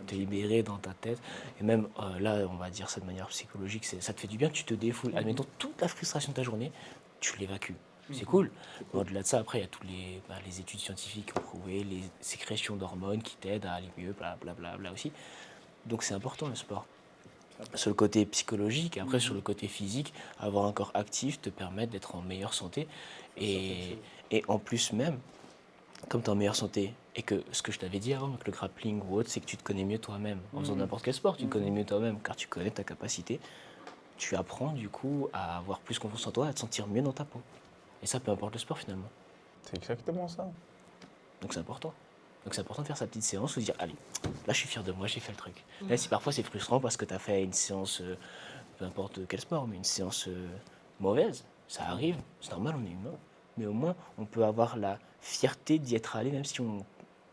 Te libérer dans ta tête. Et même là, on va dire ça de manière psychologique, ça te fait du bien, tu te défoules. Admettons, toute la frustration de ta journée, tu l'évacues. C'est cool. Mais au-delà de ça, après, il y a toutes les études scientifiques qui ont prouvé les sécrétions d'hormones qui t'aident à aller mieux, blablabla aussi. Donc c'est important le sport. Sur le côté psychologique, et après sur le côté physique, avoir un corps actif te permet d'être en meilleure santé. Et en plus même, comme tu es en meilleure santé, et que ce que je t'avais dit avant, avec le grappling ou autre, c'est que tu te connais mieux toi-même. En faisant n'importe quel sport, tu te connais mieux toi-même, car tu connais ta capacité. Tu apprends du coup à avoir plus confiance en toi, à te sentir mieux dans ta peau. Et ça, peu importe le sport finalement. C'est exactement ça. Donc c'est important. Donc c'est important de faire sa petite séance, se dire, allez, là je suis fier de moi, j'ai fait le truc. Même si parfois c'est frustrant parce que tu as fait une séance, peu importe quel sport, mais une séance mauvaise, ça arrive, c'est normal, on est humain. Mais au moins, on peut avoir la fierté d'y être allé, même si on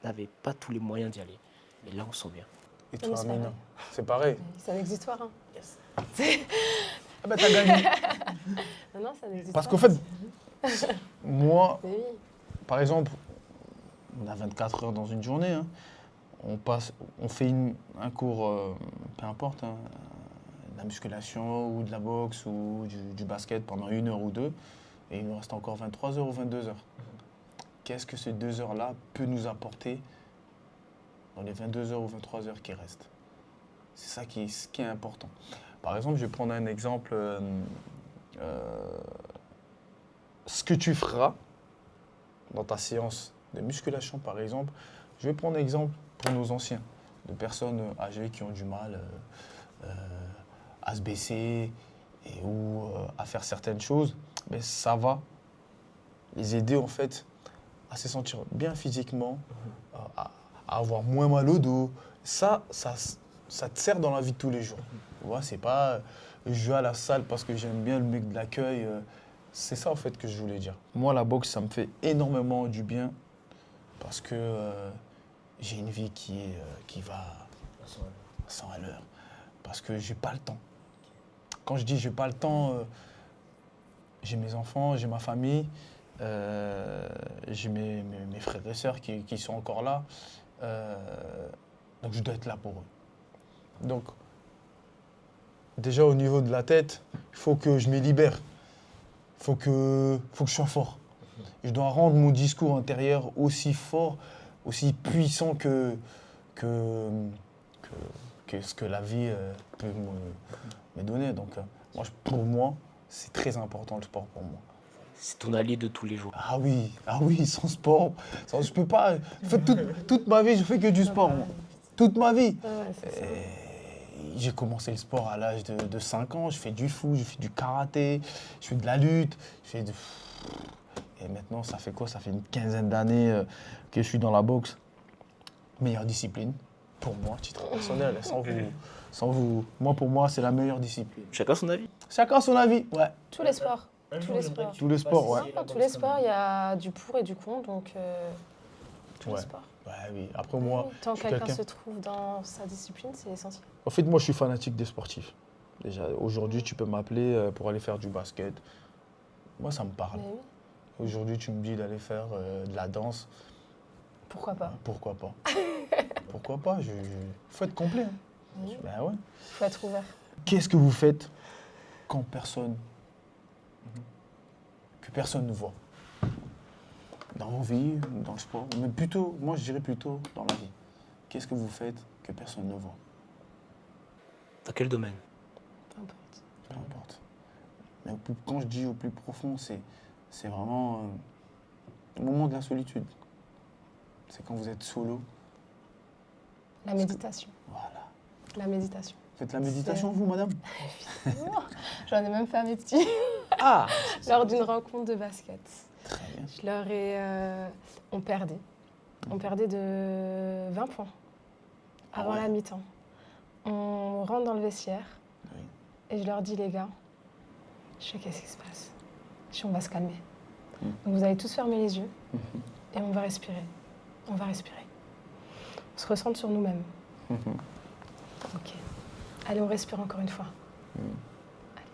n'avait pas tous les moyens d'y aller. Et là, on se sent bien. Et Oui, toi, c'est Amina, pareil. c'est pareil. C'est un exutoire. Hein. Ah bah t'as gagné. Non, ça n'existe Parce pas. qu'en fait, moi, Mais oui. par exemple, on a 24 heures dans une journée. Hein. On fait un cours, peu importe, hein, de la musculation ou de la boxe ou du basket pendant 1 heure ou 2. Et il nous reste encore 23 heures ou 22 heures. Qu'est-ce que ces 2 heures-là peut nous apporter dans les 22 heures ou 23 heures qui restent? C'est ça ce qui est important. Par exemple, je vais prendre un exemple. Ce que tu feras dans ta séance de musculation, par exemple, je vais prendre exemple pour nos anciens, de personnes âgées qui ont du mal à se baisser ou à faire certaines choses, mais ça va les aider en fait à se sentir bien physiquement, à avoir moins mal au dos, ça te sert dans la vie de tous les jours. Tu vois, c'est pas je vais à la salle parce que j'aime bien le mec de l'accueil. C'est ça en fait que je voulais dire. Moi, la boxe, ça me fait énormément du bien parce que j'ai une vie qui va à 100 à l'heure. Parce que j'ai pas le temps. Quand je dis j'ai pas le temps, j'ai mes enfants, j'ai ma famille, j'ai mes frères et sœurs qui sont encore là. Donc je dois être là pour eux. Donc déjà au niveau de la tête, il faut que je me libère. Il faut que je sois fort. Je dois rendre mon discours intérieur aussi fort, aussi puissant que ce que la vie peut me donner. Donc pour moi, c'est très important le sport pour moi. C'est ton allié de tous les jours. Ah oui, sans sport, je peux pas. En fait, toute ma vie, je fais que du sport. Moi. Toute ma vie. Ah ouais, c'est ça. J'ai commencé le sport à l'âge de 5 ans. Je fais du foot, je fais du karaté, je fais de la lutte. Et maintenant, ça fait quoi? Ça fait une quinzaine d'années que je suis dans la boxe. Meilleure discipline, pour moi, titre personnel, sans vous. Moi, pour moi, c'est la meilleure discipline. Chacun son avis. Chacun son avis, ouais. Tous les sports. Tous les sports. Tous les sports, ouais. Dans tous les sports, il y a du pour et du contre, donc tous les Ouais. sports. Ouais, oui. Après, moi, Tant je que suis quelqu'un quelqu'un. se trouve dans sa discipline, c'est essentiel. En fait, moi, je suis fanatique des sportifs. Déjà, aujourd'hui, tu peux m'appeler pour aller faire du basket. Moi, ça me parle. Mais oui, Aujourd'hui, tu me dis d'aller faire de la danse. pourquoi pas? Pourquoi pas? Pourquoi pas? Faut être complet. Hein. Oui. Ben ouais. Faut être ouvert. Qu'est-ce que vous faites quand personne ne voit? Dans vos vies, dans le sport, mais plutôt, moi je dirais plutôt dans la vie. Qu'est-ce que vous faites que personne ne voit? Dans quel domaine? Peu importe. Peu importe. Mais quand je dis au plus profond, c'est vraiment le moment de la solitude. C'est quand vous êtes solo. La méditation. Voilà. La méditation. Faites la méditation, vous, madame? J'en ai même fait à mes petits Ah! lors d'une rencontre de basket. Très bien. Je leur ai... on perdait. On perdait de 20 points avant Ah ouais. la mi-temps. On rentre dans le vestiaire Oui. et je leur dis, les gars, je sais qu'est-ce qui se passe. Je dis, on va se calmer. Donc vous allez tous fermer les yeux et on va respirer. On va respirer. On se ressente sur nous-mêmes. Ok. Allez, on respire encore une fois. Allez.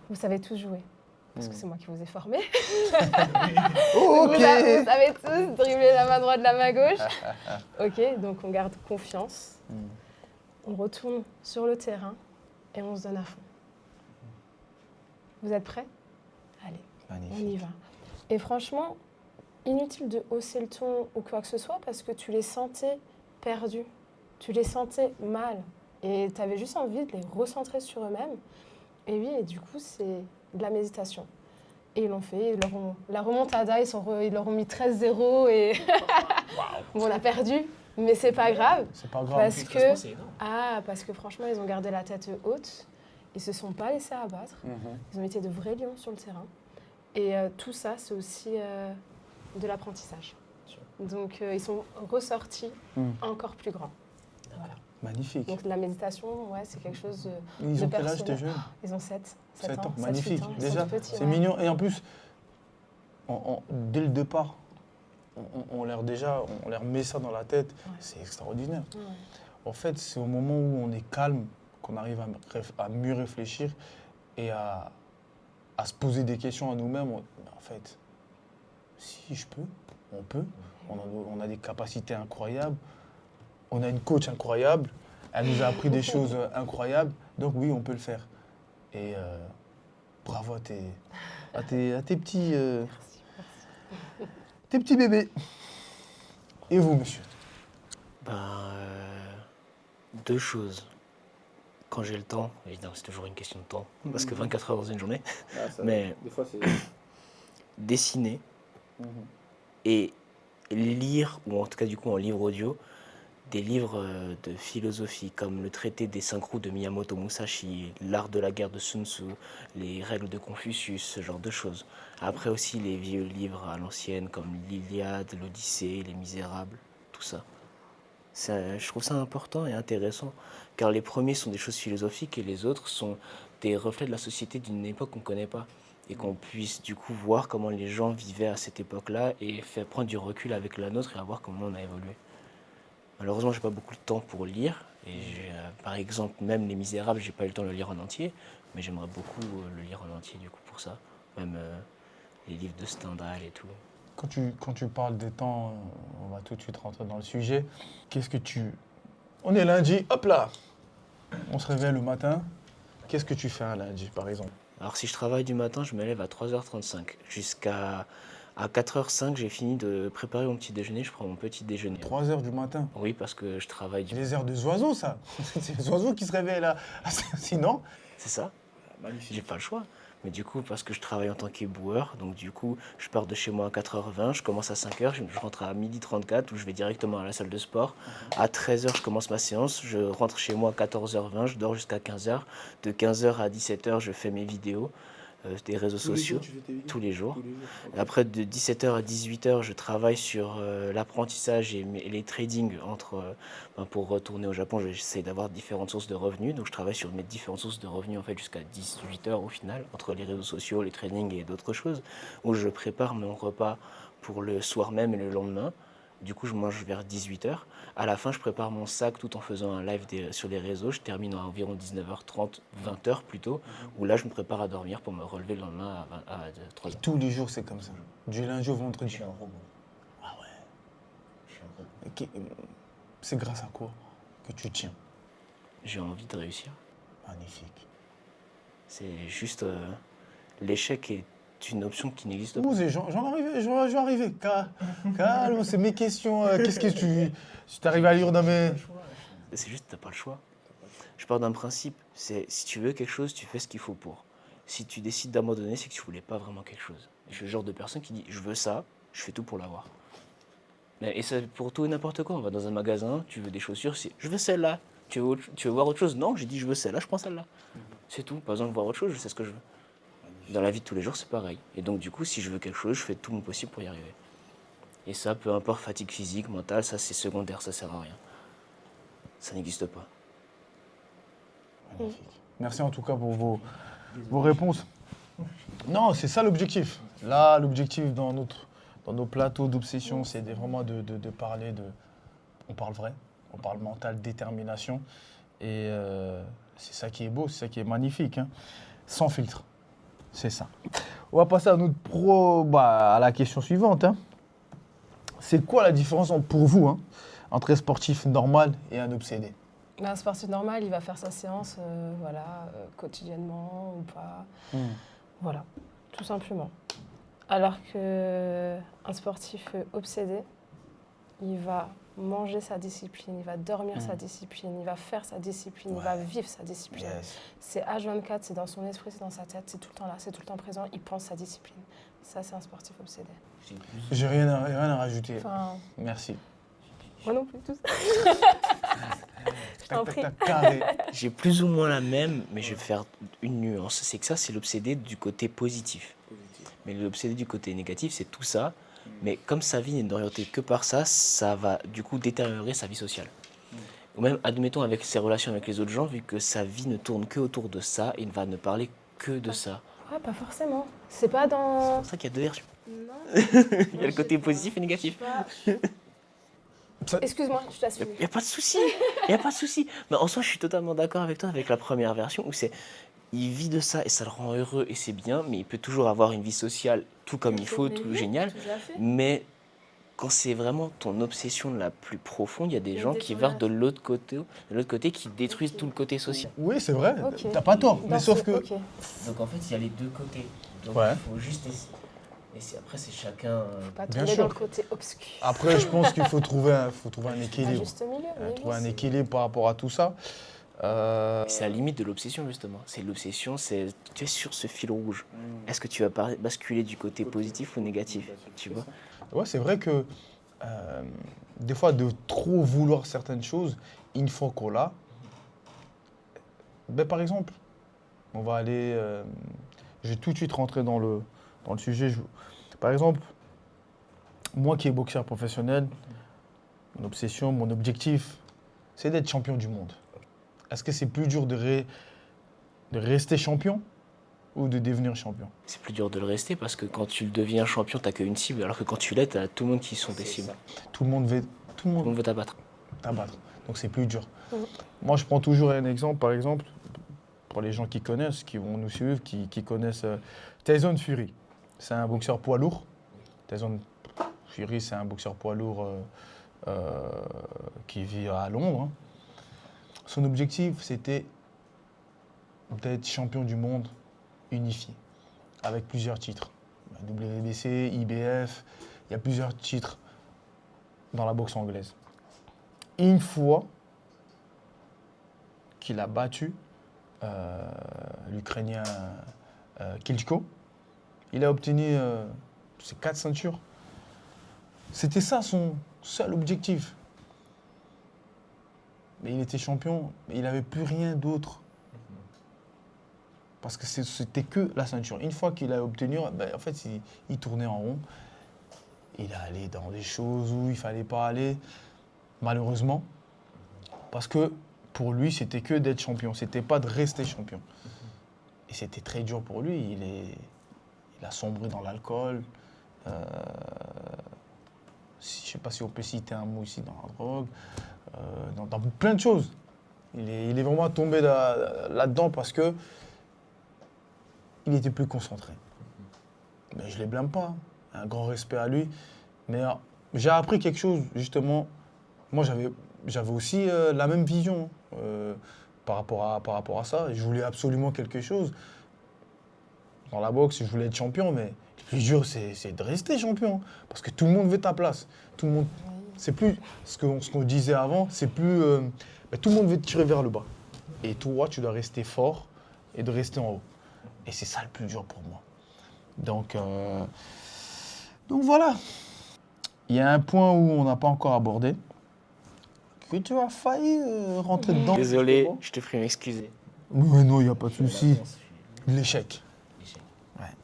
Vous savez tous jouer. Parce que c'est moi qui vous ai formés. Oh, ok! Vous savez tous dribbler la main droite, la main gauche. Ok, donc on garde confiance. On retourne sur le terrain et on se donne à fond. Vous êtes prêts? Allez, on Magnifique. y va. Et franchement, inutile de hausser le ton ou quoi que ce soit parce que tu les sentais perdus. Tu les sentais mal. Et tu avais juste envie de les recentrer sur eux-mêmes. Et oui, et du coup, c'est de la méditation. Et ils l'ont fait. La remontada, ils leur ont mis 13-0 et bon, on a perdu. Mais c'est pas grave. C'est pas grave. Parce que, C'est énorme. parce que franchement, ils ont gardé la tête haute. Ils se sont pas laissés abattre. Ils ont été de vrais lions sur le terrain. Et tout ça, c'est aussi de l'apprentissage. Donc, ils sont ressortis encore plus grands. Voilà. Magnifique. Donc, la méditation, ouais, c'est quelque chose Ils de ont quel âge, tes personnel. jeunes? Ils ont 7 7 ans. 7, 8 Magnifique. ans. Ils Déjà, sont tout petits, c'est ouais. mignon. Et en plus, dès le départ, on leur met ça dans la tête. Ouais. C'est extraordinaire. Ouais. En fait, c'est au moment où on est calme qu'on arrive à mieux réfléchir et à se poser des questions à nous-mêmes. En fait, si je peux, on peut. On a des capacités incroyables. On a une coach incroyable. Elle nous a appris des choses incroyables. Donc oui, on peut le faire. Et bravo à tes petits, tes petits bébés. Et vous, monsieur? Deux choses. Quand j'ai le temps, évidemment, c'est toujours une question de temps, parce que 24 heures dans une journée, mais Des fois, c'est. dessiner et lire, ou en tout cas du coup en livre audio, des livres de philosophie comme le traité des 5 roues de Miyamoto Musashi, l'art de la guerre de Sun Tzu, les règles de Confucius, ce genre de choses. Après aussi les vieux livres à l'ancienne comme l'Iliade, l'Odyssée, les Misérables, tout ça. Je trouve ça important et intéressant, car les premiers sont des choses philosophiques et les autres sont des reflets de la société d'une époque qu'on ne connaît pas. Et qu'on puisse du coup voir comment les gens vivaient à cette époque-là et faire prendre du recul avec la nôtre et à voir comment on a évolué. Malheureusement, j'ai pas beaucoup de temps pour lire. Et par exemple, même Les Misérables, j'ai pas eu le temps de le lire en entier, mais j'aimerais beaucoup le lire en entier du coup pour ça. Même les livres de Stendhal et tout. Quand tu parles des temps, on va tout de suite rentrer dans le sujet. Qu'est-ce que tu... On est lundi, hop là. On se réveille le matin. Qu'est-ce que tu fais un lundi, par exemple? Alors si je travaille du matin, je me lève à 3h35. Jusqu'à 4h05, j'ai fini de préparer mon petit déjeuner, je prends mon petit déjeuner. 3 heures du matin. Oui, parce que je travaille C'est les heures des oiseaux, ça. C'est les oiseaux qui se réveillent là. Sinon, C'est ça, Magnifique. j'ai pas le choix. Mais du coup, parce que je travaille en tant qu'éboueur, donc du coup, je pars de chez moi à 4h20, je commence à 5h, je rentre à 12h34 où je vais directement à la salle de sport. À 13h, je commence ma séance, je rentre chez moi à 14h20, je dors jusqu'à 15h. De 15h à 17h, je fais mes vidéos, des réseaux Tous les sociaux, jours, tu fais tes vidéos tous les jours. Tous les jours. Ok. Et après, de 17h à 18h, je travaille sur l'apprentissage et les tradings pour retourner au Japon. J'essaie d'avoir différentes sources de revenus. Donc, je travaille sur mes différentes sources de revenus en fait, jusqu'à 18h au final, entre les réseaux sociaux, les tradings et d'autres choses, où je prépare mon repas pour le soir même et le lendemain. Du coup, je mange vers 18h. À la fin, je prépare mon sac tout en faisant un live sur les réseaux. Je termine à environ 19h30, 20h plutôt, où là, je me prépare à dormir pour me relever le lendemain à 3h. tous les jours, c'est comme ça. Du lundi au vendredi. un robot. Ah ouais. Je suis un robot. C'est grâce à quoi que tu tiens? J'ai envie de réussir. Magnifique. C'est juste l'échec est une option qui n'existe pas. Bon, j'en vais arriver. Calme, c'est mes questions. Qu'est-ce que tu arrives à lire dans mes... C'est juste t'as pas le choix. Je pars d'un principe, c'est si tu veux quelque chose, tu fais ce qu'il faut pour. Si tu décides d'abandonner, c'est que tu voulais pas vraiment quelque chose. Je suis le genre de personne qui dit je veux ça, je fais tout pour l'avoir. Et c'est pour tout et n'importe quoi. On va dans un magasin, tu veux des chaussures, c'est je veux celle-là. Tu veux voir autre chose? Non, j'ai dit je veux celle-là, je prends celle-là. C'est tout, pas besoin de voir autre chose, je sais ce que je veux. Dans la vie de tous les jours, c'est pareil. Et donc, du coup, si je veux quelque chose, je fais tout mon possible pour y arriver. Et ça, peu importe fatigue physique, mentale, ça c'est secondaire, ça sert à rien. Ça n'existe pas. Magnifique. Merci en tout cas pour vos réponses. Non, c'est ça l'objectif. Là, l'objectif dans nos plateaux d'obsession, c'est vraiment de parler de... On parle vrai, on parle mental, détermination. Et c'est ça qui est beau, c'est ça qui est magnifique. Hein. Sans filtre. C'est ça. On va passer à à la question suivante. Hein. C'est quoi la différence pour vous entre un sportif normal et un obsédé? Un sportif normal, il va faire sa séance quotidiennement ou pas. Voilà, tout simplement. Alors qu'un sportif obsédé, il va manger sa discipline, il va dormir sa discipline, il va faire sa discipline, il va vivre sa discipline. Yes. C'est H24, c'est dans son esprit, c'est dans sa tête, c'est tout le temps là, c'est tout le temps présent, il pense sa discipline. Ça, c'est un sportif obsédé. J'ai rien à rajouter. Enfin, Merci. moi non plus, tout ça. Je t'en prie. Carré. J'ai plus ou moins la même, mais je vais faire une nuance. C'est que ça, c'est l'obsédé du côté positif. Mais l'obsédé du côté négatif, c'est tout ça. Mais comme sa vie n'est orientée que par ça, ça va du coup détériorer sa vie sociale. Ou même, admettons, avec ses relations avec les autres gens, vu que sa vie ne tourne que autour de ça, il va ne parler que de ça. Ah, pas forcément. C'est pas C'est dans... pour ça qu'il y a deux versions. Non. Il y a le côté positif et négatif. Excuse-moi, je t'assure. Il n'y a pas de souci. Il n'y a pas de souci. Mais en soi, je suis totalement d'accord avec toi avec la première version où c'est il vit de ça et ça le rend heureux et c'est bien, mais il peut toujours avoir une vie sociale tout comme il faut, tout génial. Mais quand c'est vraiment ton obsession la plus profonde, il y a des gens qui vont de l'autre côté qui détruisent tout le côté social. Oui, c'est vrai. Ok. T'as pas tort. Mais Dans sauf ce- que... ok. Donc en fait, il y a les deux côtés. Donc Ouais. il faut juste essayer. Après, c'est chacun. Faut pas Bien tomber sûr. dans le côté obscur. Après, je pense qu'il faut trouver un Un équilibre. juste milieu. oui, Trouver un oui, équilibre par rapport à tout ça. C'est la limite de l'obsession, justement. C'est l'obsession, c'est tu es sur ce fil rouge. Est-ce que tu vas basculer du côté positif ou négatif, tu vois? Ouais, c'est vrai que des fois, de trop vouloir certaines choses, une fois qu'on l'a, ben, par exemple, on va aller. Je vais tout de suite rentrer dans le sujet. Par exemple, moi qui est boxeur professionnel, mon obsession, mon objectif, c'est d'être champion du monde. Est-ce que c'est plus dur de rester champion ou de devenir champion? C'est plus dur de le rester parce que quand tu deviens champion, t'as qu'une cible, alors que quand tu l'es, t'as tout le monde qui sont des C'est cibles. ça. Tout le monde veut Tout le monde veut t'abattre. t'abattre. Donc c'est plus dur. Mhm. Moi, je prends toujours un exemple, par exemple, pour les gens qui connaissent, qui vont nous suivre, qui connaissent Tyson Fury. C'est un boxeur poids lourd. Tyson Fury, c'est un boxeur poids lourd qui vit à Londres. Hein. Son objectif, c'était d'être champion du monde unifié, avec plusieurs titres. WBC, IBF, il y a plusieurs titres dans la boxe anglaise. Une fois qu'il a battu l'Ukrainien Klitschko, il a obtenu ses 4 ceintures. C'était ça son seul objectif. Mais il était champion, mais il n'avait plus rien d'autre. Parce que c'était que la ceinture. Une fois qu'il a obtenu, ben, en fait, il tournait en rond. Il allait dans des choses où il ne fallait pas aller, malheureusement. Parce que pour lui, c'était que d'être champion. C'était pas de rester champion. Et c'était très dur pour lui. Il a sombré dans l'alcool. Je ne sais pas si on peut citer un mot ici dans la drogue. Dans plein de choses. Il est vraiment tombé là-dedans parce que il était plus concentré. Mais je ne les blâme pas. Un grand respect à lui. Mais j'ai appris quelque chose, justement. Moi, j'avais aussi la même vision par rapport à ça. Je voulais absolument quelque chose. Dans la boxe, je voulais être champion, mais le plus dur, c'est de rester champion. Parce que tout le monde veut ta place. Tout le monde. C'est plus ce qu'on disait avant, c'est plus. Tout le monde veut te tirer vers le bas. Et toi, tu dois rester fort et de rester en haut. Et c'est ça le plus dur pour moi. Donc voilà. Il y a un point où on n'a pas encore abordé, que tu as failli rentrer dedans. Désolé, je te prie de m'excuser. Mais non, il n'y a pas de souci. L'échec. Ouais.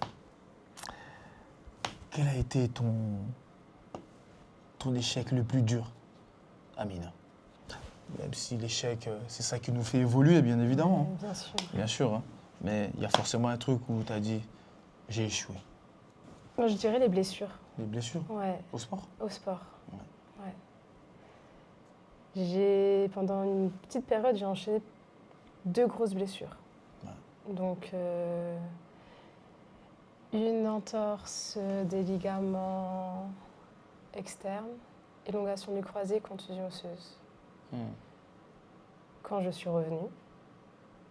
Quel a été ton échec le plus dur, Amina? Même si l'échec, c'est ça qui nous fait évoluer, bien évidemment. Bien sûr. Bien sûr, hein. Mais il y a forcément un truc où tu as dit, j'ai échoué. Moi, je dirais les blessures. Les blessures Ouais, au sport? au sport. Ouais. Pendant une petite période, j'ai enchaîné 2 grosses blessures. Ouais. Donc, une entorse des ligaments externes, élongation du croisé, contusion osseuse. Quand je suis revenue,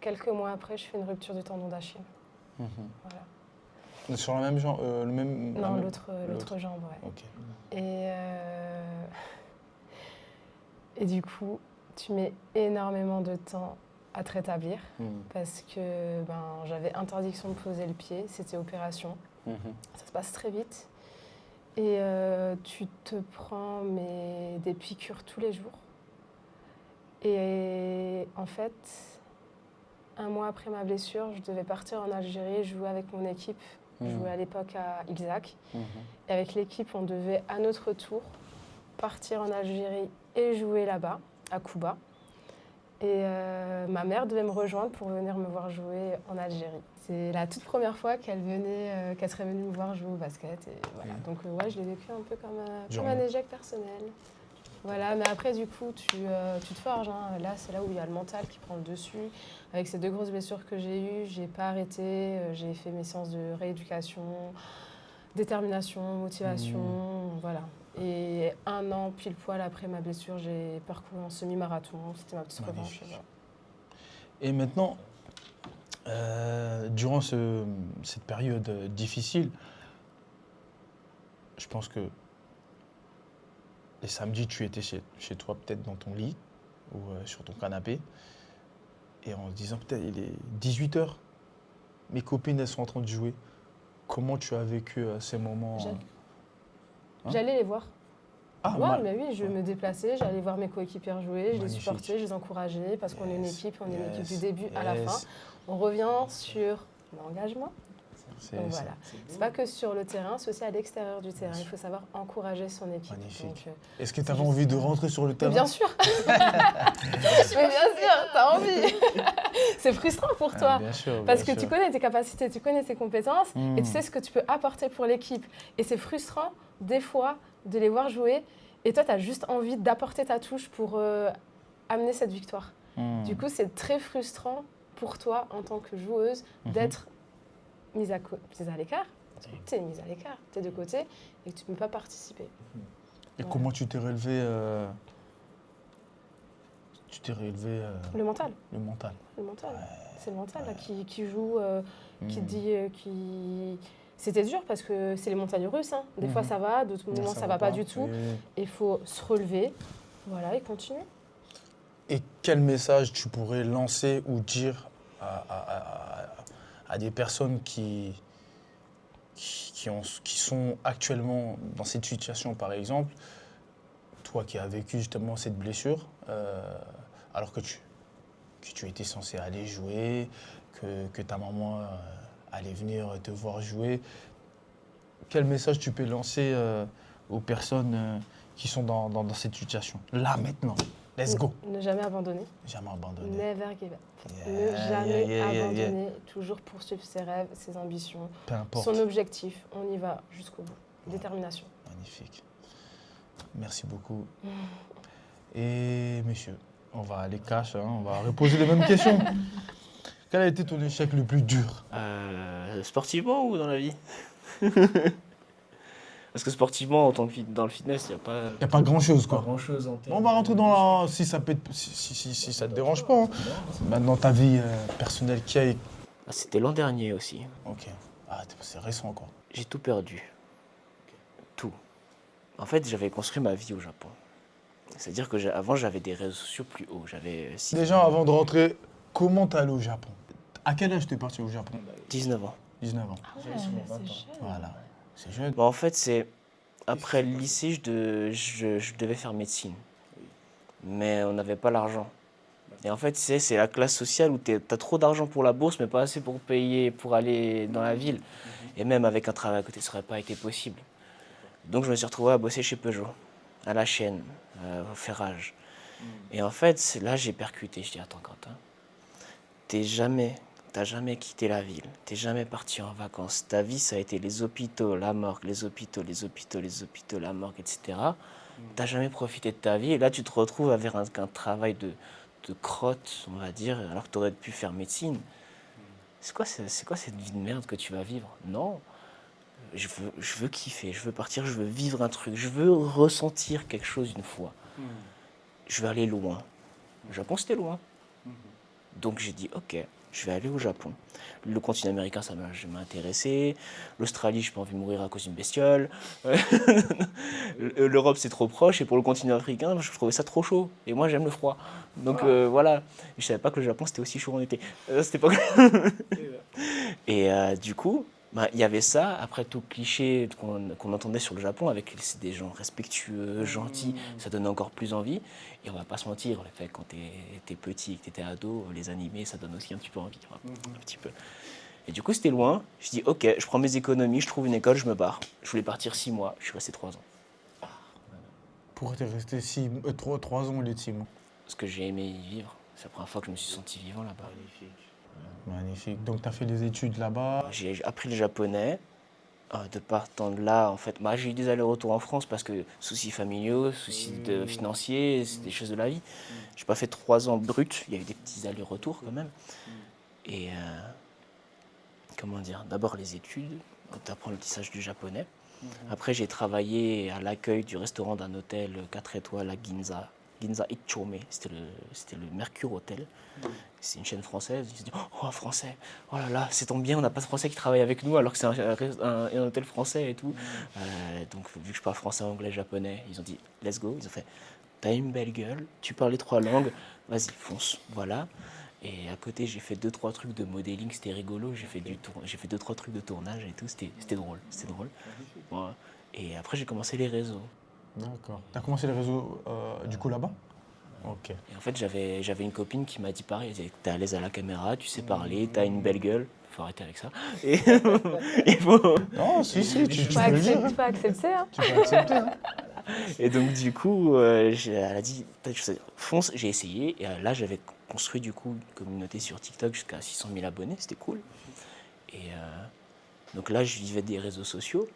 quelques mois après, je fais une rupture du tendon d'Achille. Voilà. Sur la même jambe, le même. la Non, même- l'autre jambe, ouais. Ok. Et du coup, tu mets énormément de temps à te rétablir parce que j'avais interdiction de poser le pied, c'était opération. Ça se passe très vite. Et tu te prends des piqûres tous les jours. Et en fait, un mois après ma blessure, je devais partir en Algérie, jouer avec mon équipe. Je jouais à l'époque à Ilzac. Et avec l'équipe, on devait à notre tour partir en Algérie et jouer là-bas, à Kouba. Et ma mère devait me rejoindre pour venir me voir jouer en Algérie. C'est la toute première fois qu'elle serait venue me voir jouer au basket. Et voilà. Donc ouais, je l'ai vécu un peu comme un échec personnel. Voilà, mais après du coup, tu te forges. Hein. Là, c'est là où il y a le mental qui prend le dessus. Avec ces 2 grosses blessures que j'ai eues, j'ai pas arrêté. J'ai fait mes séances de rééducation, détermination, motivation, voilà. Et 1 an pile poil après ma blessure, j'ai parcouru un semi-marathon. C'était ma petite revanche. Voilà. Et maintenant, durant cette période difficile, je pense que les samedis, tu étais chez toi, peut-être dans ton lit ou sur ton canapé, et en se disant, peut-être, il est 18h, mes copines, elles sont en train de jouer. Comment tu as vécu ces moments? J'allais les voir. Ah, Ouais, mal. mais oui, je me déplaçais, j'allais voir mes coéquipiers jouer, je les Magnifique. supportais, je les encourageais parce qu'on est une Yes, équipe, on est une équipe yes, du début à la yes. fin. On revient sur l'engagement. C'est- Donc c'est- voilà, c'est pas que sur le terrain, c'est aussi à l'extérieur du terrain. Bien Il faut savoir encourager son équipe. Magnifique. Donc, Est-ce que tu c'est avais juste envie de ça. rentrer sur le mais terrain? bien sûr, mais bien sûr, t'as envie. C'est frustrant pour Ah, toi. bien sûr, Parce bien que tu sûr. connais tes capacités, tu connais tes compétences et tu Mm. sais ce que tu peux apporter pour l'équipe. Et c'est frustrant, des fois, de les voir jouer. Et toi, tu as juste envie d'apporter ta touche pour amener cette victoire. Mm. Du coup, c'est très frustrant pour toi, en tant que joueuse, d'être mise à l'écart. Tu es mise à l'écart, tu es de côté et que tu ne peux pas participer. Et Voilà. comment tu t'es relevé Le mental. le mental. Le mental. C'est le mental là, qui joue, qui Mm. dit. C'était dur parce que c'est les montagnes russes. Hein. Des fois ça va, d'autres moments ça va pas du tout. Et, Il faut se relever, voilà, et continuer. et quel message tu pourrais lancer ou dire à des personnes qui sont actuellement dans cette situation, par exemple, toi qui as vécu justement cette blessure, alors que tu étais censé aller jouer, que ta maman allait venir te voir jouer, quel message tu peux lancer aux personnes qui sont dans cette situation? Là, maintenant, let's go. Ne jamais abandonner. Jamais abandonner. Never give up. Yeah, Ne jamais yeah, yeah, yeah. abandonner. Toujours poursuivre ses rêves, ses ambitions, Peu importe. son objectif. On y va jusqu'au bout. Détermination. Magnifique. Merci beaucoup. Et monsieur, on va aller cash, hein, on va reposer les mêmes questions. Quel a été ton échec le plus dur? Sportivement ou dans la vie? Parce que sportivement, dans le fitness, il n'y a pas, Il n'y a pas grand-chose, quoi. grand-chose en termes On va rentrer dans la... Si ça te dérange pas. Hein. Maintenant, ta vie personnelle qui a... Ah, c'était l'an dernier aussi. Ok. Ah, c'est récent, quoi. J'ai tout perdu. Tout. En fait, j'avais construit ma vie au Japon. C'est-à-dire que avant, j'avais des réseaux sociaux plus hauts. J'avais Déjà, avant de rentrer, comment t'es allé au Japon? À quel âge t'es parti au Japon? 19 ans. 19 ans. Ah J'avais sur mon 20 ans. c'est jeune. Voilà. C'est jeune. Bah, en fait, c'est après le lycée, je devais faire médecine. Mais on n'avait pas l'argent. Et en fait, c'est la classe sociale où tu as trop d'argent pour la bourse, mais pas assez pour payer, pour aller dans la ville. Et même avec un travail à côté, ça n'aurait pas été possible. Donc je me suis retrouvé à bosser chez Peugeot, à la chaîne, au ferrage. Et en fait, là, j'ai percuté. Je dis, attends, Quentin, t'as jamais quitté la ville, t'es jamais parti en vacances. Ta vie, ça a été les hôpitaux, la morgue, les hôpitaux, la morgue, etc. T'as jamais profité de ta vie. Et là, tu te retrouves avec un travail de crotte, on va dire, alors que t'aurais pu faire médecine. C'est quoi cette vie de merde que tu vas vivre? Non. Je veux kiffer, je veux partir, je veux vivre un truc, je veux ressentir quelque chose une fois. Je veux aller loin. Le Japon, c'était loin. Donc j'ai dit, ok, je vais aller au Japon. Le continent américain, ça m'a intéressé. L'Australie, je n'ai pas envie de mourir à cause d'une bestiole. L'Europe, c'est trop proche. Et pour le continent africain, je trouvais ça trop chaud. Et moi, j'aime le froid. Donc voilà. Je ne savais pas que le Japon, c'était aussi chaud en été. C'était pas... Et du coup, bah, y avait ça. Après, tout cliché qu'on entendait sur le Japon, avec des gens respectueux, gentils, ça donnait encore plus envie. Et on va pas se mentir, le fait quand t'es petit et que t'étais ado, les animés, ça donne aussi un petit peu envie. Un petit peu. Et du coup, c'était loin. Je dis, ok, je prends mes économies, je trouve une école, je me barre. Je voulais partir 6 mois, je suis resté 3 ans. Pourquoi t'es resté 3 ans au lieu de 6 mois? Parce que j'ai aimé y vivre. C'est la première fois que je me suis senti vivant là-bas. Magnifique. Donc t'as fait des études là-bas? J'ai appris le japonais. De partant de là, en fait, j'ai eu des allers-retours en France parce que soucis familiaux, soucis financiers, c'est des choses de la vie. J'ai pas fait 3 ans bruts, il y a eu des petits allers-retours quand même. Et comment dire, d'abord les études, l'apprentissage du japonais. Après, j'ai travaillé à l'accueil du restaurant d'un hôtel 4 étoiles à Ginza. Ginza Ichome, c'était le Mercure Hotel. C'est une chaîne française. Ils se disent, oh, un français, oh là là, c'est tombe bien, on n'a pas de français qui travaille avec nous alors que c'est un hôtel français et tout. Donc, vu que je parle français, anglais, japonais, ils ont dit, let's go. Ils ont fait, t'as une belle gueule, tu parles les 3 langues, vas-y, fonce. Voilà. Et à côté, j'ai fait 2-3 trucs de modeling, c'était rigolo. J'ai fait 2-3 trucs de tournage et tout, c'était drôle. Bon, et après, j'ai commencé les réseaux. D'accord. Tu as commencé les réseaux du coup là-bas? Ok. Et en fait, j'avais une copine qui m'a dit pareil, elle disait, t'es à l'aise à la caméra, tu sais parler, t'as une belle gueule. Faut arrêter avec ça. Et il faut... Non, si, tu Tu peux le dire. peux accepter, hein. Tu peux accepter. Hein. Et donc du coup, elle a dit, fonce, j'ai essayé. Et là, j'avais construit du coup une communauté sur TikTok jusqu'à 600 000 abonnés, c'était cool. Et donc là, je vivais des réseaux sociaux.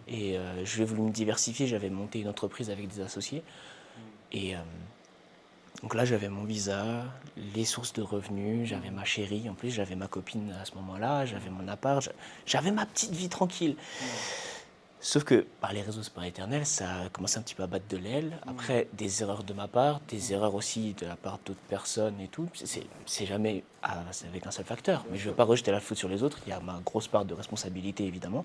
Et je voulu me diversifier, j'avais monté une entreprise avec des associés. Et donc là, j'avais mon visa, les sources de revenus, j'avais ma chérie, en plus j'avais ma copine à ce moment-là, j'avais mon appart, j'avais ma petite vie tranquille. Sauf que les réseaux, c'est pas éternel, ça a commencé un petit peu à battre de l'aile. Après, des erreurs de ma part, des erreurs aussi de la part d'autres personnes et tout. C'est jamais avec un seul facteur. Mais je ne veux pas rejeter la faute sur les autres, il y a ma grosse part de responsabilité évidemment.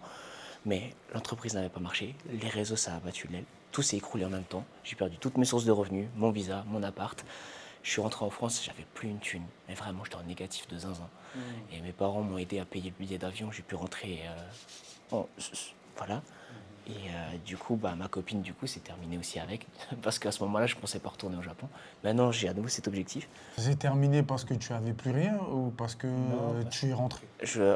Mais l'entreprise n'avait pas marché, les réseaux, ça a battu de l'aile. Tout s'est écroulé en même temps. J'ai perdu toutes mes sources de revenus, mon visa, mon appart. Je suis rentré en France, j'avais plus une thune. Mais vraiment, j'étais en négatif de zinzin. Et mes parents m'ont aidé à payer le billet d'avion. J'ai pu rentrer. Voilà. Et du coup, ma copine, du coup, s'est terminée aussi avec. Parce qu'à ce moment-là, je ne pensais pas retourner au Japon. Maintenant, j'ai à nouveau cet objectif. C'est terminé parce que tu avais plus rien ou parce que tu es rentré?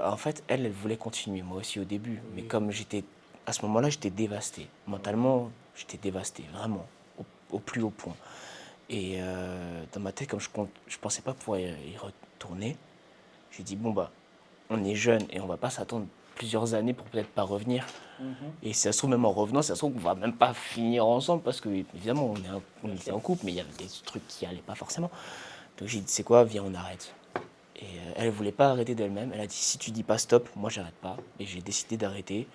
En fait, elle voulait continuer, moi aussi au début. Mais comme à ce moment-là, j'étais dévasté. Mentalement, j'étais dévasté, vraiment, au plus haut point. Et dans ma tête, comme je pensais pas pouvoir y retourner, j'ai dit, on est jeune et on va pas s'attendre plusieurs années pour peut-être pas revenir. Et si ça se trouve, même en revenant, ça se trouve qu'on va même pas finir ensemble parce que, évidemment, on était en couple, mais il y avait des trucs qui allaient pas forcément. Donc j'ai dit, c'est quoi, viens, on arrête. Et elle voulait pas arrêter d'elle-même. Elle a dit, si tu dis pas stop, moi j'arrête pas. Et j'ai décidé d'arrêter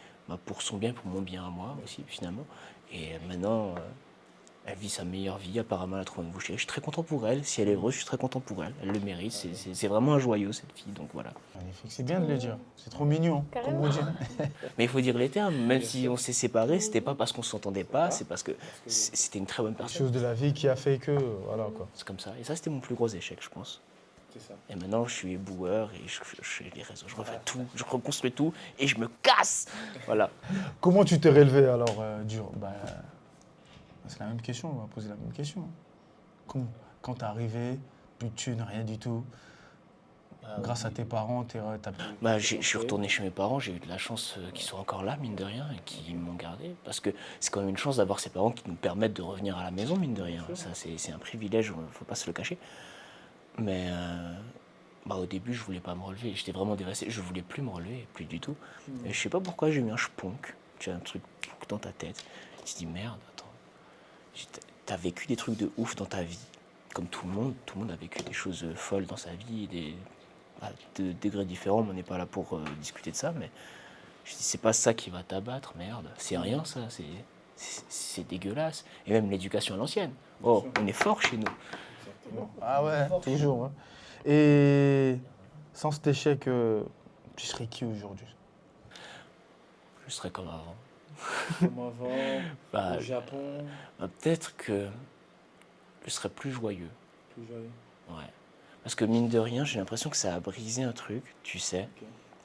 pour son bien, pour mon bien à moi aussi, finalement. Et maintenant, elle vit sa meilleure vie. Apparemment, elle a trouvé un nouveau chéri. Je suis très content pour elle. Si elle est heureuse, je suis très content pour elle. Elle le mérite. C'est vraiment un joyau, cette fille. Donc voilà. Magnifique, c'est bien de le dire. C'est trop mignon, comme on dit. Mais il faut dire les termes. Même si on s'est séparés, c'était pas parce qu'on s'entendait pas, c'est parce que c'était une très bonne Quelque personne. chose de la vie qui a fait que, voilà quoi. C'est comme ça. Et ça, c'était mon plus gros échec, je pense. C'est ça. Et maintenant, je suis éboueur et je fais les réseaux. Je refais tout, je reconstruis tout et je me casse. Voilà. Comment tu t'es relevé alors c'est la même question, on va poser la même question. Quand t'es arrivé, plus de thunes, rien du tout. Grâce à tes parents, Je suis retourné chez mes parents, j'ai eu de la chance qu'ils soient encore là, mine de rien, et qu'ils m'ont gardé. Parce que c'est quand même une chance d'avoir ces parents qui nous permettent de revenir à la maison, mine de rien. Ça, c'est un privilège, il ne faut pas se le cacher. Mais au début, je voulais pas me relever. J'étais vraiment dévasté. Je voulais plus me relever, plus du tout. Et je sais pas pourquoi j'ai eu un spunk. Tu as un truc dans ta tête. Tu te dis merde, attends. T'as vécu des trucs de ouf dans ta vie. Comme tout le monde a vécu des choses folles dans sa vie, de degrés différents. On n'est pas là pour discuter de ça, mais je dis c'est pas ça qui va t'abattre, merde. C'est rien ça, c'est dégueulasse. Et même l'éducation à l'ancienne. Oh, on est fort chez nous. Ah ouais, toujours. Hein. Et sans cet échec, tu serais qui aujourd'hui? Je serais comme avant. Comme avant, au Japon, Peut-être que je serais plus joyeux. plus joyeux. Ouais. Parce que mine de rien, j'ai l'impression que ça a brisé un truc, tu sais,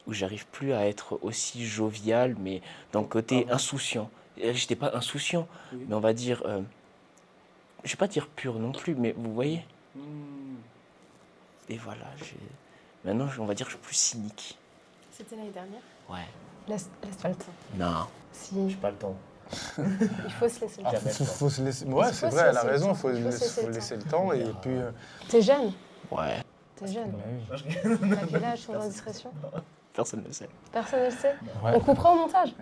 où j'arrive plus à être aussi jovial, mais dans le côté insouciant. J'étais pas insouciant, mais on va dire, je vais pas dire pur non plus, mais vous voyez. Et voilà, maintenant, on va dire que je suis plus cynique. C'était l'année dernière. Ouais. Laisse-toi le temps. Non, Si, j'ai pas le temps. il faut se laisser le temps. Faut se laisser. Ouais, Il c'est faut vrai, se elle a laisser le raison, temps. faut Il faut se laisser laisser le le temps et puis. T'es jeune. Ouais, T'es jeune. Bah oui. T'as quel âge sans indiscrétion? personne ne le sait. Personne ne le sait. Ouais. On coupera au montage.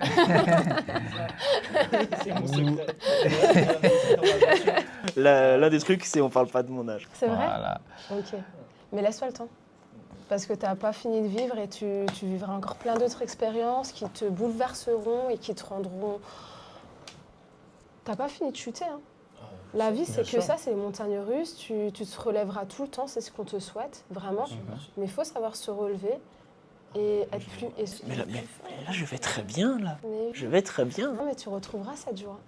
L'un des trucs, c'est on parle pas de mon âge. C'est vrai? Voilà. Ok. Mais laisse-toi le temps. Parce que tu n'as pas fini de vivre et tu vivras encore plein d'autres expériences qui te bouleverseront et qui te rendront... T'as pas fini de chuter, hein. La vie, c'est que sûr. ça, c'est les montagnes russes. Tu te relèveras tout le temps, c'est ce qu'on te souhaite, vraiment. Mais il faut savoir se relever et être plus... Mais là, je vais très bien, là. Mais- Je vais très bien. Non, mais tu retrouveras cette joie.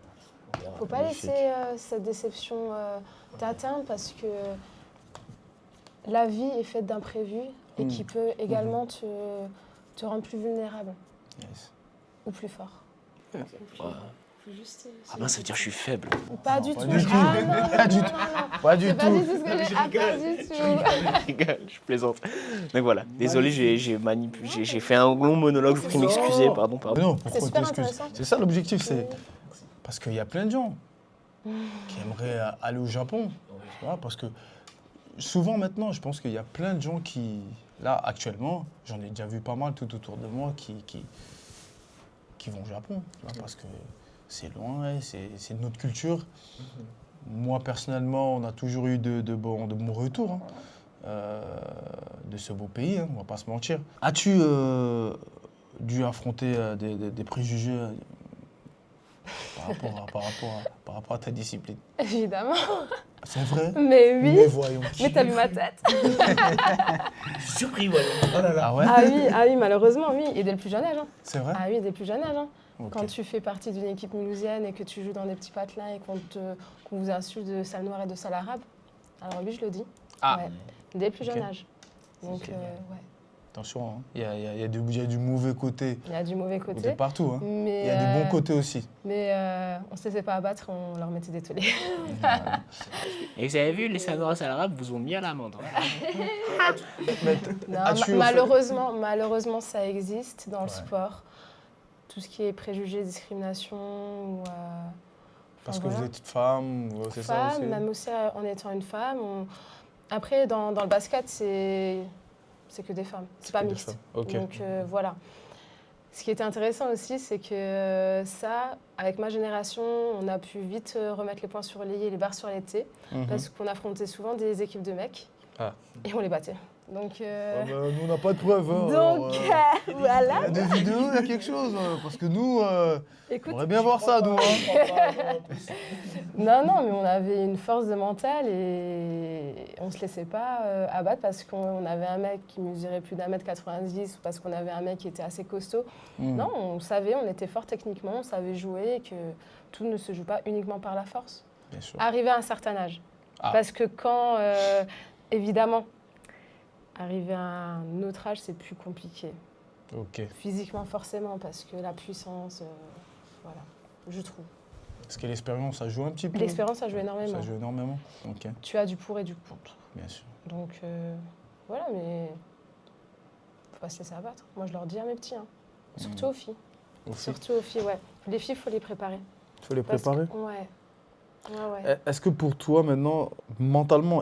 Faut pas Magnifique. laisser cette déception t'atteindre parce que la vie est faite d'imprévus et qui peut également te rendre plus vulnérable Yes. ou plus fort. Ouais. faut juste. Ah ben ça veut dire que je suis faible. Pas Non, du pas tout. du tout. Ah, non, non, Pas du non, tout. non. Pas du C'est pas du tout. tout ce que j'ai. Ah, pas du tout. Je rigole, je plaisante. Donc voilà, désolé, j'ai fait un long monologue, je vous prie de m'excuser, pardon. Mais non, C'est pourquoi super t'excuses? intéressant. C'est ça l'objectif, c'est Oui. parce qu'il y a plein de gens qui aimeraient aller au Japon. Tu vois, parce que souvent maintenant, je pense qu'il y a plein de gens qui, là actuellement, j'en ai déjà vu pas mal tout autour de moi qui vont au Japon. Tu vois, parce que c'est loin, c'est notre culture. Moi personnellement, on a toujours eu de bons retours. Hein. De ce beau pays, hein, on va pas se mentir. As-tu dû affronter des préjugés par rapport à ta discipline? Évidemment. C'est vrai? Mais oui. Mais voyons. Mais t'as vu ma tête? Je suis surpris, voyons. Oh là là. Ah ouais? Ah oui, malheureusement, oui. Et dès le plus jeune âge. Hein. C'est vrai? Ah oui, dès le plus jeune âge. Hein. Ok. Quand tu fais partie d'une équipe mulhousienne et que tu joues dans des petits patelins et qu'on vous insulte de sale noire et de sale arabe, alors oui, je le dis. Ah. Ouais. Dès le plus jeune Ok. âge. Donc, génial. ouais. Attention, hein. Il y a du mauvais côté Il y a du mauvais côté. partout. Hein. Mais, Il y a du bon côté aussi. Mais on ne se laissait pas abattre, on leur mettait des tollés. Voilà. Et vous avez vu, les Sanoras arabes vous ont mis à l'amende. Mais Non, as-tu malheureusement, ça existe dans le Ouais. sport. Tout ce qui est préjugés, discrimination ou... parce enfin, que voilà. vous êtes femme, c'est ça aussi? Même aussi en étant une femme. Après, dans le basket, c'est que des femmes. C'est pas que des mixte. femmes. Ok. Donc voilà. Ce qui était intéressant aussi, c'est que ça, avec ma génération, on a pu vite remettre les points sur les i et les barres sur les t, Mhm. parce qu'on affrontait souvent des équipes de mecs Ah. et on les battait. Donc, Ah bah, nous, on n'a pas de preuves. Hein, donc il y voilà. a des vidéos, il y a quelque chose. Parce que nous, on Écoute, aimerait bien voir ça, nous. Hein. non, mais on avait une force de mental et on se laissait pas abattre parce qu'on avait un mec qui mesurait plus d'1m90 ou parce qu'on avait un mec qui était assez costaud. Mm. Non, on savait, on était fort techniquement, on savait jouer et que tout ne se joue pas uniquement par la force. Bien sûr. Arrivé à un certain âge. Ah. Parce que quand, évidemment, arrivé à un autre âge, c'est plus compliqué. Ok. Physiquement, forcément, parce que la puissance, voilà, je trouve. Est-ce que l'expérience, ça joue un petit peu? L'expérience, ça joue énormément. Ça joue énormément. Ok, Tu as du pour et du contre. bien sûr. Donc, voilà, mais faut pas se laisser abattre. Moi, je leur dis à mes petits, hein. Surtout aux filles. Aussi. Surtout aux filles, ouais. Les filles, il faut les préparer. Il faut les Parce préparer. que- ouais. Ouais. Est-ce que pour toi, maintenant, mentalement,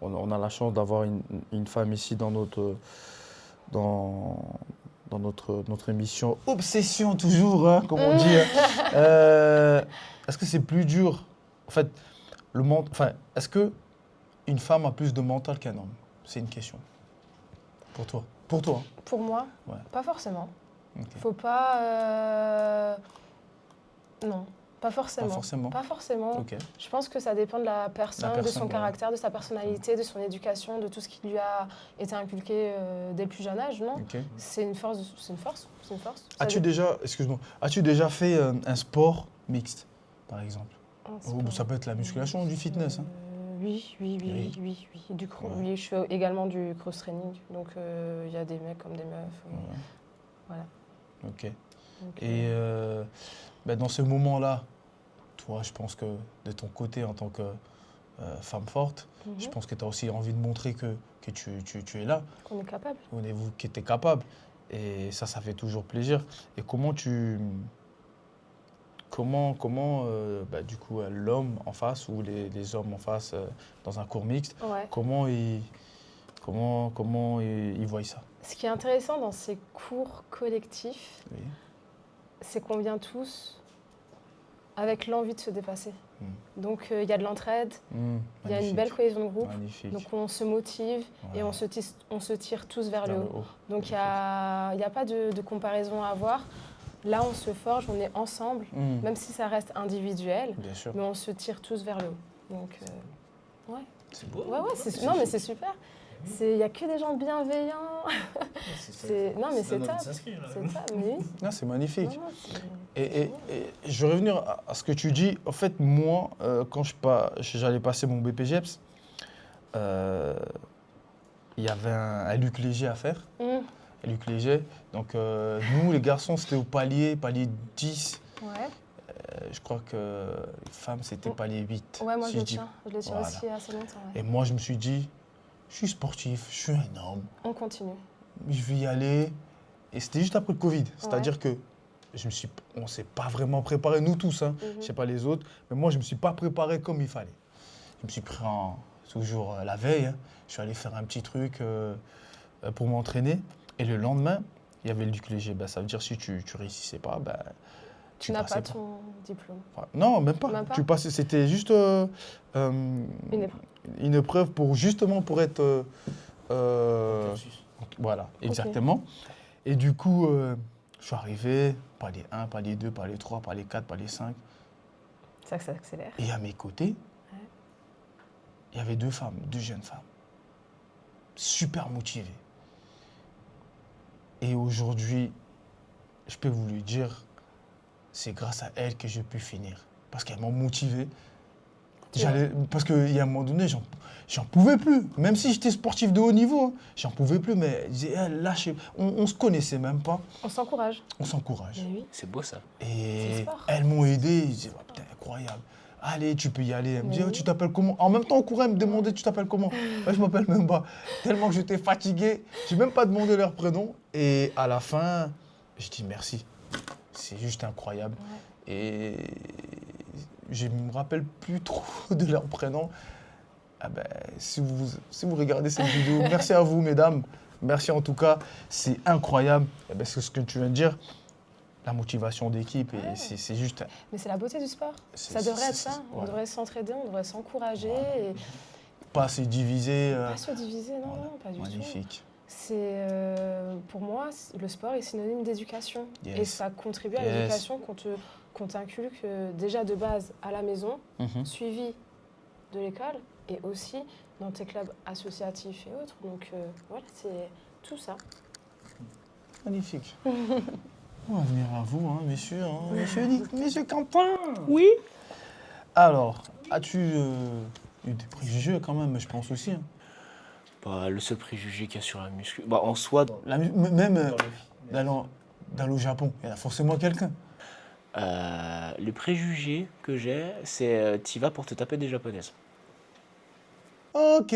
on a la chance d'avoir une femme ici dans notre émission Obsession, toujours, hein, comme on dit. Hein. Est-ce que c'est plus dur? En fait, est-ce qu'une femme a plus de mental qu'un homme? C'est une question. Pour toi. Pour toi. Hein. Pour moi, Ouais. pas forcément. Ok. Faut pas... Non, pas forcément. Pas forcément. Pas forcément. Ok. Je pense que ça dépend de la personne, de son ouais. caractère, de sa personnalité, de son éducation, de tout ce qui lui a été inculqué dès le plus jeune âge, non? Ok. C'est une force. C'est une force. C'est une force. Ça As-tu dépend. as-tu déjà fait un sport mixte, par exemple? Un Ou sport. ça peut être la musculation ou du fitness. Hein. Oui. Oui. Du Ouais. Oui, je fais également du cross-training. Donc, il y a des mecs comme des meufs. Ouais. Voilà. Ok. Donc, Et dans ce moment-là, toi, je pense que de ton côté, en tant que femme forte, je pense que tu as aussi envie de montrer que tu es là, qu'on est capable. que tu es capable. Et ça fait toujours plaisir. Et comment du coup, l'homme en face ou les hommes en face dans un cours mixte, Ouais. comment ils voient ça? Ce qui est intéressant dans ces cours collectifs, Oui. c'est qu'on vient tous avec l'envie de se dépasser. Mm. Donc, il y a de l'entraide, il y a une Magnifique. belle cohésion de groupe. Magnifique. Donc, on se motive et Ouais. on se tire tous vers le Vers haut. Donc, il n'y a pas de comparaison à avoir. Là, on se forge, on est ensemble, Mm. même si ça reste individuel, Bien sûr. mais on se tire tous vers le haut. Donc, ouais. C'est beau. Ouais, non, mais c'est super. Il n'y a que des gens bienveillants. Non, mais c'est top. C'est top, mais oui. Ah, c'est magnifique. Non, non, c'est- Et je vais revenir à ce que tu dis. En fait, moi, quand j'allais passer mon BPGEPS, il y avait un Luc Léger à faire. Mm. Luc Léger. Donc, nous, les garçons, c'était au palier 10. Ouais. Je crois que les femmes, c'était palier 8. Ouais, moi si je le dis- tiens. Je le tiens Voilà. aussi assez longtemps. Ouais. Et moi, je me suis dit, je suis sportif, je suis un homme, On continue. je vais y aller. Et c'était juste après le Covid. C'est-à-dire que on ne s'est pas vraiment préparé, nous tous, hein. Je ne sais pas les autres, mais moi, je ne me suis pas préparé comme il fallait. Je me suis pris toujours la veille, hein. Je suis allé faire un petit truc pour m'entraîner. Et le lendemain, il y avait le Luc Léger. Ben, ça veut dire si tu ne réussissais pas, ben, Tu n'as pas passais ton diplôme. Enfin, non, même pas. Même pas. Tu passais, c'était juste Une épreuve. une épreuve justement pour être... voilà, exactement. Et du coup, je suis arrivé, palier 1, palier 2, palier 3, palier 4, palier 5. C'est ça que ça accélère. Et à mes côtés, il y avait deux jeunes femmes, super motivées. Et aujourd'hui, je peux vous le dire, c'est grâce à elles que j'ai pu finir. Parce qu'elles m'ont motivé. Parce qu'il y a un moment donné, j'en pouvais plus. Même si j'étais sportif de haut niveau, j'en pouvais plus. Mais je disais, on se connaissait même pas. On s'encourage. On s'encourage. Mais oui. C'est beau ça. C'est Et sport. elles m'ont aidé. Je disais, putain, incroyable. Allez, tu peux y aller. Elle me dit, Mais oh, oui. tu t'appelles comment? En même temps, on courait, elle me demandait, tu t'appelles comment? Ouais, je m'appelle même pas. Tellement que j'étais fatigué. Je n'ai même pas demandé leur prénom. Et à la fin, je dis merci. C'est juste incroyable. Ouais. Et je ne me rappelle plus trop de leur prénom. Ah ben, si vous regardez cette vidéo, merci à vous, mesdames. Merci en tout cas. C'est incroyable. Eh ben, c'est ce que tu viens de dire. La motivation d'équipe, et c'est juste... Mais c'est la beauté du sport. Ça C'est- devrait être c'est- ça. On voilà. devrait s'entraider, on devrait s'encourager et Pas se diviser. pas se diviser. Non, Voilà. non, pas du tout. Magnifique. C'est pour moi, le sport est synonyme d'éducation. Yes. Et ça contribue à Yes. l'éducation qu'on t'inculque déjà de base à la maison, suivi de l'école et aussi dans tes clubs associatifs et autres. Donc voilà, c'est tout ça. Magnifique. On va venir à vous, hein, messieurs. Monsieur Quentin. Oui. Alors, as-tu eu des préjugés quand même, je pense aussi. Hein. Bah, le seul préjugé qu'il y a sur la muscu, bah, en soi, Même d'aller au Japon, il y en a forcément quelqu'un. le préjugé que j'ai, c'est t'y vas pour te taper des japonaises. Ok.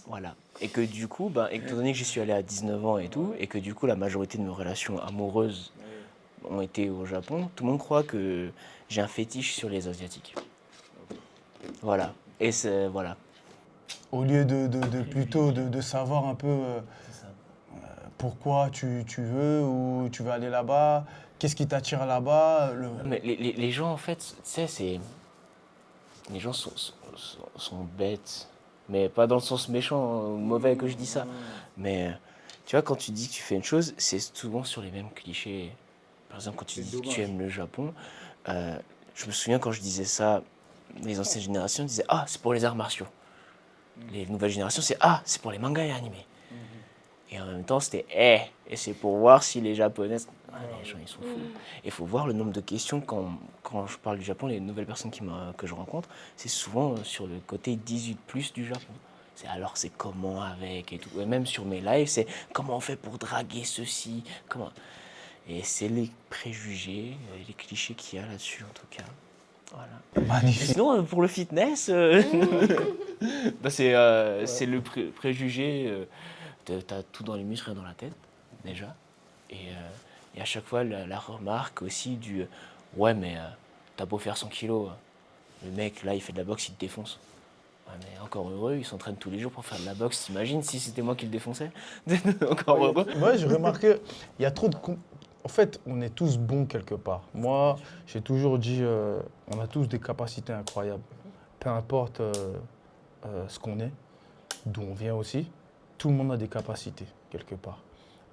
Voilà. Et que du coup, bah, étant donné que j'y suis allé à 19 ans et tout, et que du coup la majorité de mes relations amoureuses ont été au Japon, tout le monde croit que j'ai un fétiche sur les Asiatiques. Voilà. Et c'est... Voilà. Au lieu plutôt de savoir un peu pourquoi tu veux ou tu veux aller là-bas, qu'est-ce qui t'attire là-bas. Mais les gens, en fait, tu sais, c'est... Les gens sont bêtes. Mais pas dans le sens méchant ou mauvais que je dis ça. Mais tu vois, quand tu dis que tu fais une chose, c'est souvent sur les mêmes clichés. Par exemple, quand tu dis que tu aimes le Japon, je me souviens quand je disais ça, les anciennes générations disaient « Ah, c'est pour les arts martiaux ». Les nouvelles générations, c'est « Ah, c'est pour les mangas et animés ». Et en même temps, c'était « et c'est pour voir si les Japonaises… » Les gens, ils sont fous. Il faut voir le nombre de questions quand je parle du Japon, les nouvelles personnes que je rencontre, c'est souvent sur le côté 18+ du Japon. Alors c'est comment avec et tout. Et même sur mes lives, c'est comment on fait pour draguer ceci, comment... Et c'est les préjugés, les clichés qu'il y a là-dessus en tout cas. Voilà. Magnifique. Sinon, pour le fitness, bah, c'est le préjugé. T'as tout dans les muscles et dans la tête, déjà. Et à chaque fois, la remarque aussi du ouais, mais t'as beau faire 100 kilos, le mec là, il fait de la boxe, il te défonce. Ouais, mais encore heureux, il s'entraîne tous les jours pour faire de la boxe. T'imagines si c'était moi qui le défonçais? Encore heureux. Ouais, j'ai remarqué, il y a trop de... En fait, on est tous bons quelque part. Moi, j'ai toujours dit, on a tous des capacités incroyables. Peu importe ce qu'on est, d'où on vient aussi, tout le monde a des capacités quelque part.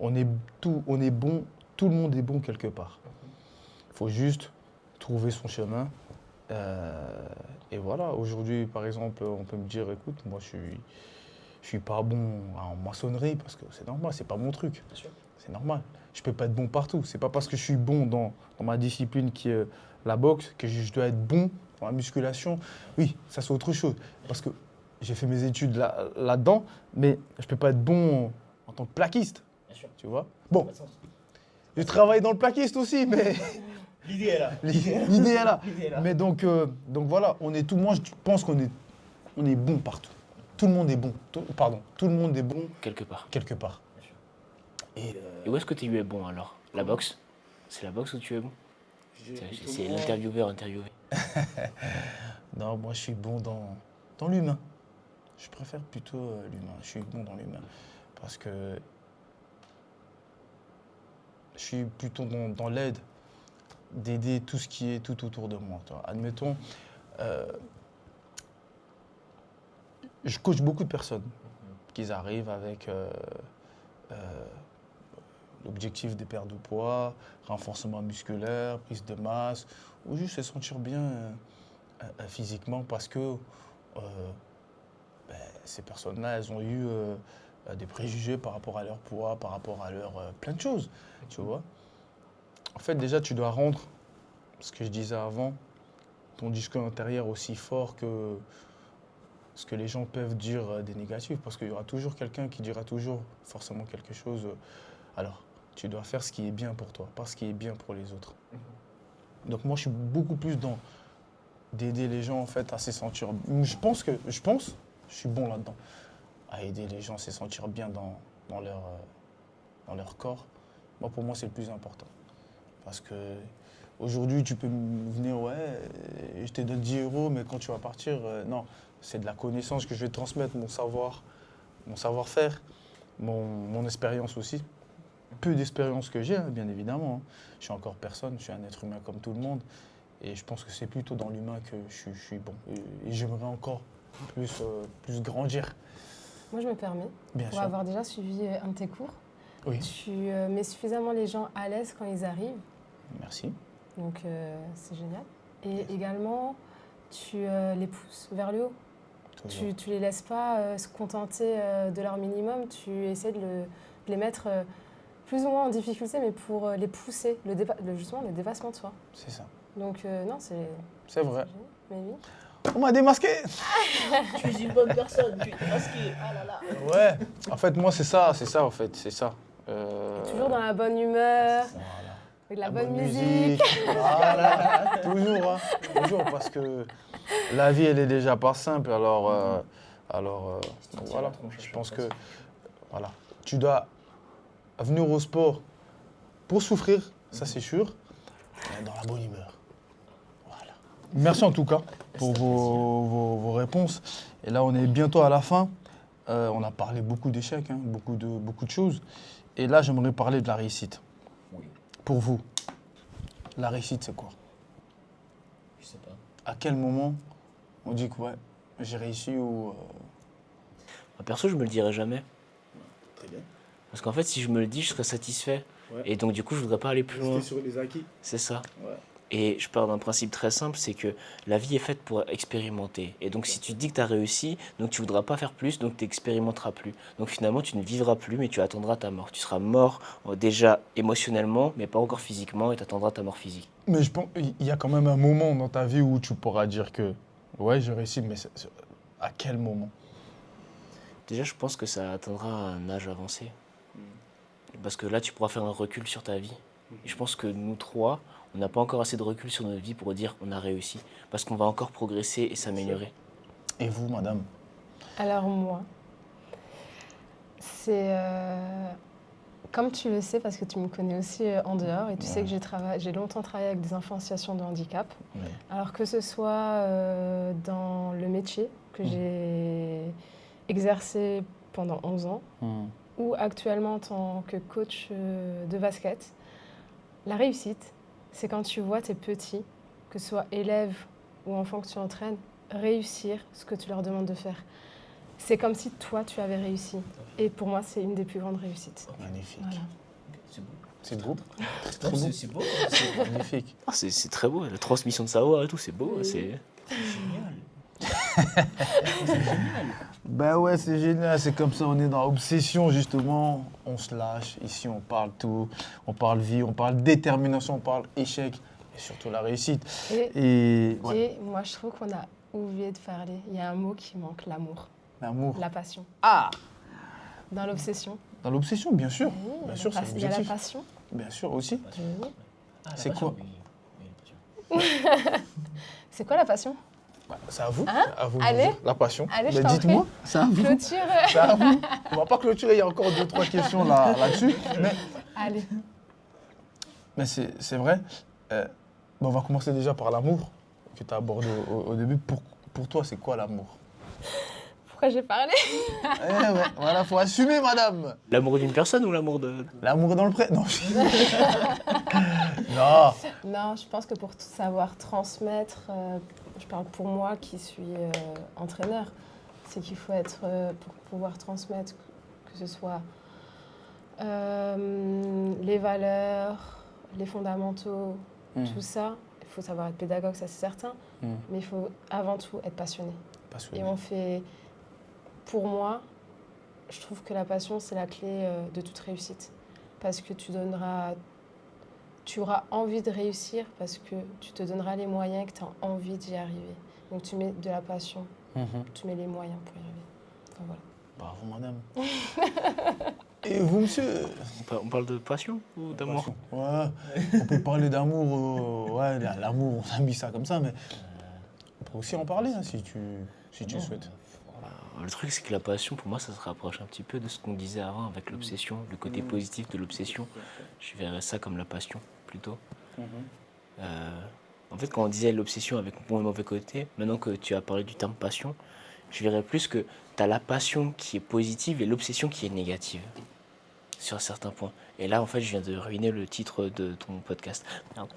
On est bon, tout le monde est bon quelque part. Il faut juste trouver son chemin. Et voilà, aujourd'hui, par exemple, on peut me dire, écoute, moi, je suis pas bon en maçonnerie parce que c'est normal, c'est pas mon truc. C'est normal. Je peux pas être bon partout. C'est pas parce que je suis bon dans ma discipline qui est la boxe que je dois être bon dans la musculation. Oui, ça c'est autre chose. Parce que j'ai fait mes études là-dedans, mais je peux pas être bon en tant que plaquiste. Tu vois? Bon, je travaille dans le plaquiste aussi, mais L'idée est là. l'idée est là. Mais donc voilà, moi je pense qu'on est bon partout. Tout le monde est bon. Tout le monde est bon Quelque part. quelque part. Et où est-ce que tu es bon alors? La boxe? C'est la boxe où tu es bon? C'est l'intervieweur interviewé. Non, moi je suis bon dans l'humain. Je préfère plutôt l'humain. Je suis bon dans l'humain. Parce que je suis plutôt dans l'aide, d'aider tout ce qui est tout autour de moi. Tu vois. Admettons, je coach beaucoup de personnes qui arrivent avec l'objectif de perdre du poids, renforcement musculaire, prise de masse, ou juste se sentir bien physiquement parce que ces personnes-là, elles ont eu des préjugés par rapport à leur poids, par rapport à leur plein de choses, tu vois. En fait, déjà, tu dois rendre, ce que je disais avant, ton discours intérieur aussi fort que ce que les gens peuvent dire des négatifs, parce qu'il y aura toujours quelqu'un qui dira toujours forcément quelque chose. Alors, tu dois faire ce qui est bien pour toi, pas ce qui est bien pour les autres. Donc moi, je suis beaucoup plus dans d'aider les gens en fait à se sentir. Je suis bon là-dedans, à aider les gens à se sentir bien dans leur corps. Moi, pour moi, c'est le plus important. Parce que aujourd'hui, tu peux venir, ouais, je te donne 10 euros, mais quand tu vas partir, non, c'est de la connaissance que je vais te transmettre, mon savoir-faire, mon expérience aussi. Peu d'expérience que j'ai, hein, bien évidemment. Hein. Je suis encore personne, je suis un être humain comme tout le monde. Et je pense que c'est plutôt dans l'humain que je suis bon. Et j'aimerais encore plus grandir. Moi, je me permets, Bien pour sûr. avoir déjà suivi un de tes cours, Oui, tu mets suffisamment les gens à l'aise quand ils arrivent, merci. donc c'est génial. Et également, tu les pousses vers le haut. Toujours. Tu les laisses pas se contenter de leur minimum, tu essaies de les mettre plus ou moins en difficulté, mais pour les pousser, justement le dépassement de soi. C'est ça. Donc non, c'est vrai. génial. Mais oui. On m'a démasqué. Tu es une bonne personne, tu es masqué. Ah là là. Ouais. En fait, moi, c'est ça en fait, c'est ça. Toujours dans la bonne humeur, Voilà. avec la bonne musique. Voilà. Toujours, hein. Toujours, parce que la vie, elle est déjà pas simple. Alors voilà. Je pense que voilà, tu dois venir au sport pour souffrir, ça c'est sûr, mais dans la bonne humeur. Voilà. Merci en tout cas pour vos réponses. Et là, on est bientôt à la fin. On a parlé beaucoup d'échecs, hein, beaucoup de choses. Et là, j'aimerais parler de la réussite. Oui. Pour vous, la réussite, c'est quoi? Je sais pas. À quel moment on dit que ouais, j'ai réussi ou... Perso, je me le dirai jamais. Très bien. Parce qu'en fait, si je me le dis, je serais satisfait. Ouais. Et donc, du coup, je voudrais pas aller plus loin. Rester sur les acquis. C'est ça. Ouais. Et je pars d'un principe très simple, c'est que la vie est faite pour expérimenter. Et donc si tu te dis que tu as réussi, donc tu voudras pas faire plus, donc tu n'expérimenteras plus. Donc finalement, tu ne vivras plus, mais tu attendras ta mort. Tu seras mort déjà émotionnellement, mais pas encore physiquement, et tu attendras ta mort physique. Mais je pense qu'il y a quand même un moment dans ta vie où tu pourras dire que ouais, j'ai réussi, mais à quel moment? Déjà, je pense que ça atteindra un âge avancé. Parce que là, tu pourras faire un recul sur ta vie. Et je pense que nous trois, on n'a pas encore assez de recul sur notre vie pour dire on a réussi. Parce qu'on va encore progresser et s'améliorer. Et vous, madame? Alors moi, c'est comme tu le sais parce que tu me connais aussi en dehors et tu sais que j'ai longtemps travaillé avec des enfants en situation de handicap. Oui. Alors que ce soit dans le métier que j'ai exercé pendant 11 ans ou actuellement en tant que coach de basket, la réussite, c'est quand tu vois tes petits, que ce soit élèves ou enfants que tu entraînes, réussir ce que tu leur demandes de faire. C'est comme si toi, tu avais réussi. Et pour moi, c'est une des plus grandes réussites. Magnifique. Voilà. C'est beau. C'est beau. C'est Non, trop beau. c'est beau. C'est magnifique. Ah, c'est très beau, la transmission de savoir et tout, c'est beau. C'est génial. Ben ouais, c'est génial. C'est comme ça, on est dans l'obsession, justement. On se lâche. Ici, on parle tout. On parle vie, on parle détermination, on parle échec. Et surtout la réussite. Et moi, je trouve qu'on a oublié de parler. Il y a un mot qui manque, l'amour, l'amour. la passion. Ah! Dans l'obsession. Dans l'obsession, bien sûr. Oui, Bien sûr, c'est il y a la l'objectif. passion. Bien sûr, aussi. Oui. Ah, la C'est passion, quoi? oui. Oui, la passion. C'est quoi la passion? Bah, c'est à vous. Hein? C'est à vous de me Allez. dire. La passion. Allez, je Mais t'en dites-moi, prie. c'est à vous. Clôture. C'est à vous. On va pas clôturer, il y a encore 2-3 questions là-dessus. Allez. Mais c'est vrai. On va commencer déjà par l'amour que tu as abordé au début. Pour toi, c'est quoi l'amour? Pourquoi j'ai parlé? Ouais, voilà, faut assumer, madame. L'amour d'une personne ou l'amour de... L'amour dans le pré. Non. Non. Non, je pense que pour savoir transmettre, je parle pour moi qui suis entraîneur, c'est qu'il faut être, pour pouvoir transmettre, que ce soit les valeurs, les fondamentaux, tout ça, il faut savoir être pédagogue, ça c'est certain, mais il faut avant tout être passionné. Et on fait, pour moi, je trouve que la passion c'est la clé de toute réussite, parce que tu auras envie de réussir parce que tu te donneras les moyens, que tu as envie d'y arriver. Donc tu mets de la passion, tu mets les moyens pour y arriver. Enfin, voilà. Bravo, madame. Et vous, monsieur? On parle de passion ou d'amour? Ouais, on peut parler d'amour, ouais, l'amour, on a mis ça comme ça, mais on peut aussi en parler hein, si tu le souhaites. Le truc, c'est que la passion, pour moi, ça se rapproche un petit peu de ce qu'on disait avant avec l'obsession, le côté positif de l'obsession. Je verrais ça comme la passion, plutôt. En fait, quand on disait l'obsession avec bon et mauvais côté, maintenant que tu as parlé du terme passion, je verrais plus que tu as la passion qui est positive et l'obsession qui est négative, sur certains points. Et là, en fait, je viens de ruiner le titre de ton podcast. Merde.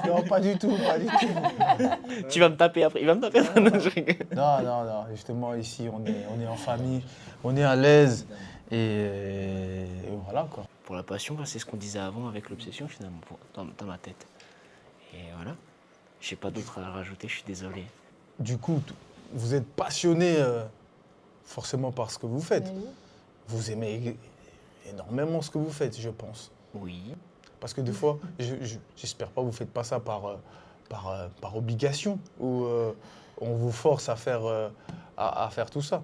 Non, pas du tout, pas du tout. Tu vas me taper après, il va me taper après. Non, je rigole. Non, justement, ici, on est en famille, on est à l'aise, et voilà, quoi. Pour la passion, c'est ce qu'on disait avant avec l'obsession, finalement, dans ma tête. Et voilà. Je n'ai pas d'autre à rajouter, je suis désolé. Du coup, vous êtes passionné forcément par ce que vous faites. Mais oui. Vous aimez énormément ce que vous faites, je pense. Oui. Parce que des fois, j'espère pas que vous ne faites pas ça par obligation ou on vous force à faire tout ça.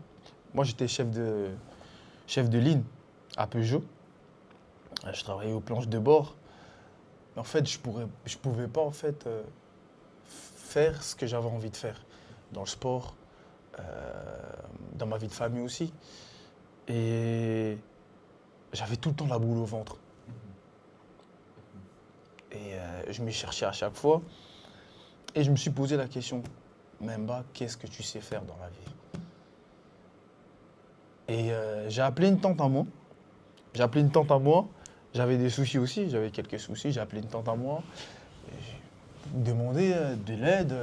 Moi, j'étais chef de ligne à Peugeot. Je travaillais aux planches de bord. En fait, je pouvais pas en fait, faire ce que j'avais envie de faire dans le sport, dans ma vie de famille aussi. Et j'avais tout le temps la boule au ventre. Et je m'y cherchais à chaque fois. Et je me suis posé la question, Memba, qu'est-ce que tu sais faire dans la vie? Et j'ai appelé une tante à moi. J'avais des soucis aussi, j'avais quelques soucis. J'ai appelé une tante à moi. J'ai demandé de l'aide.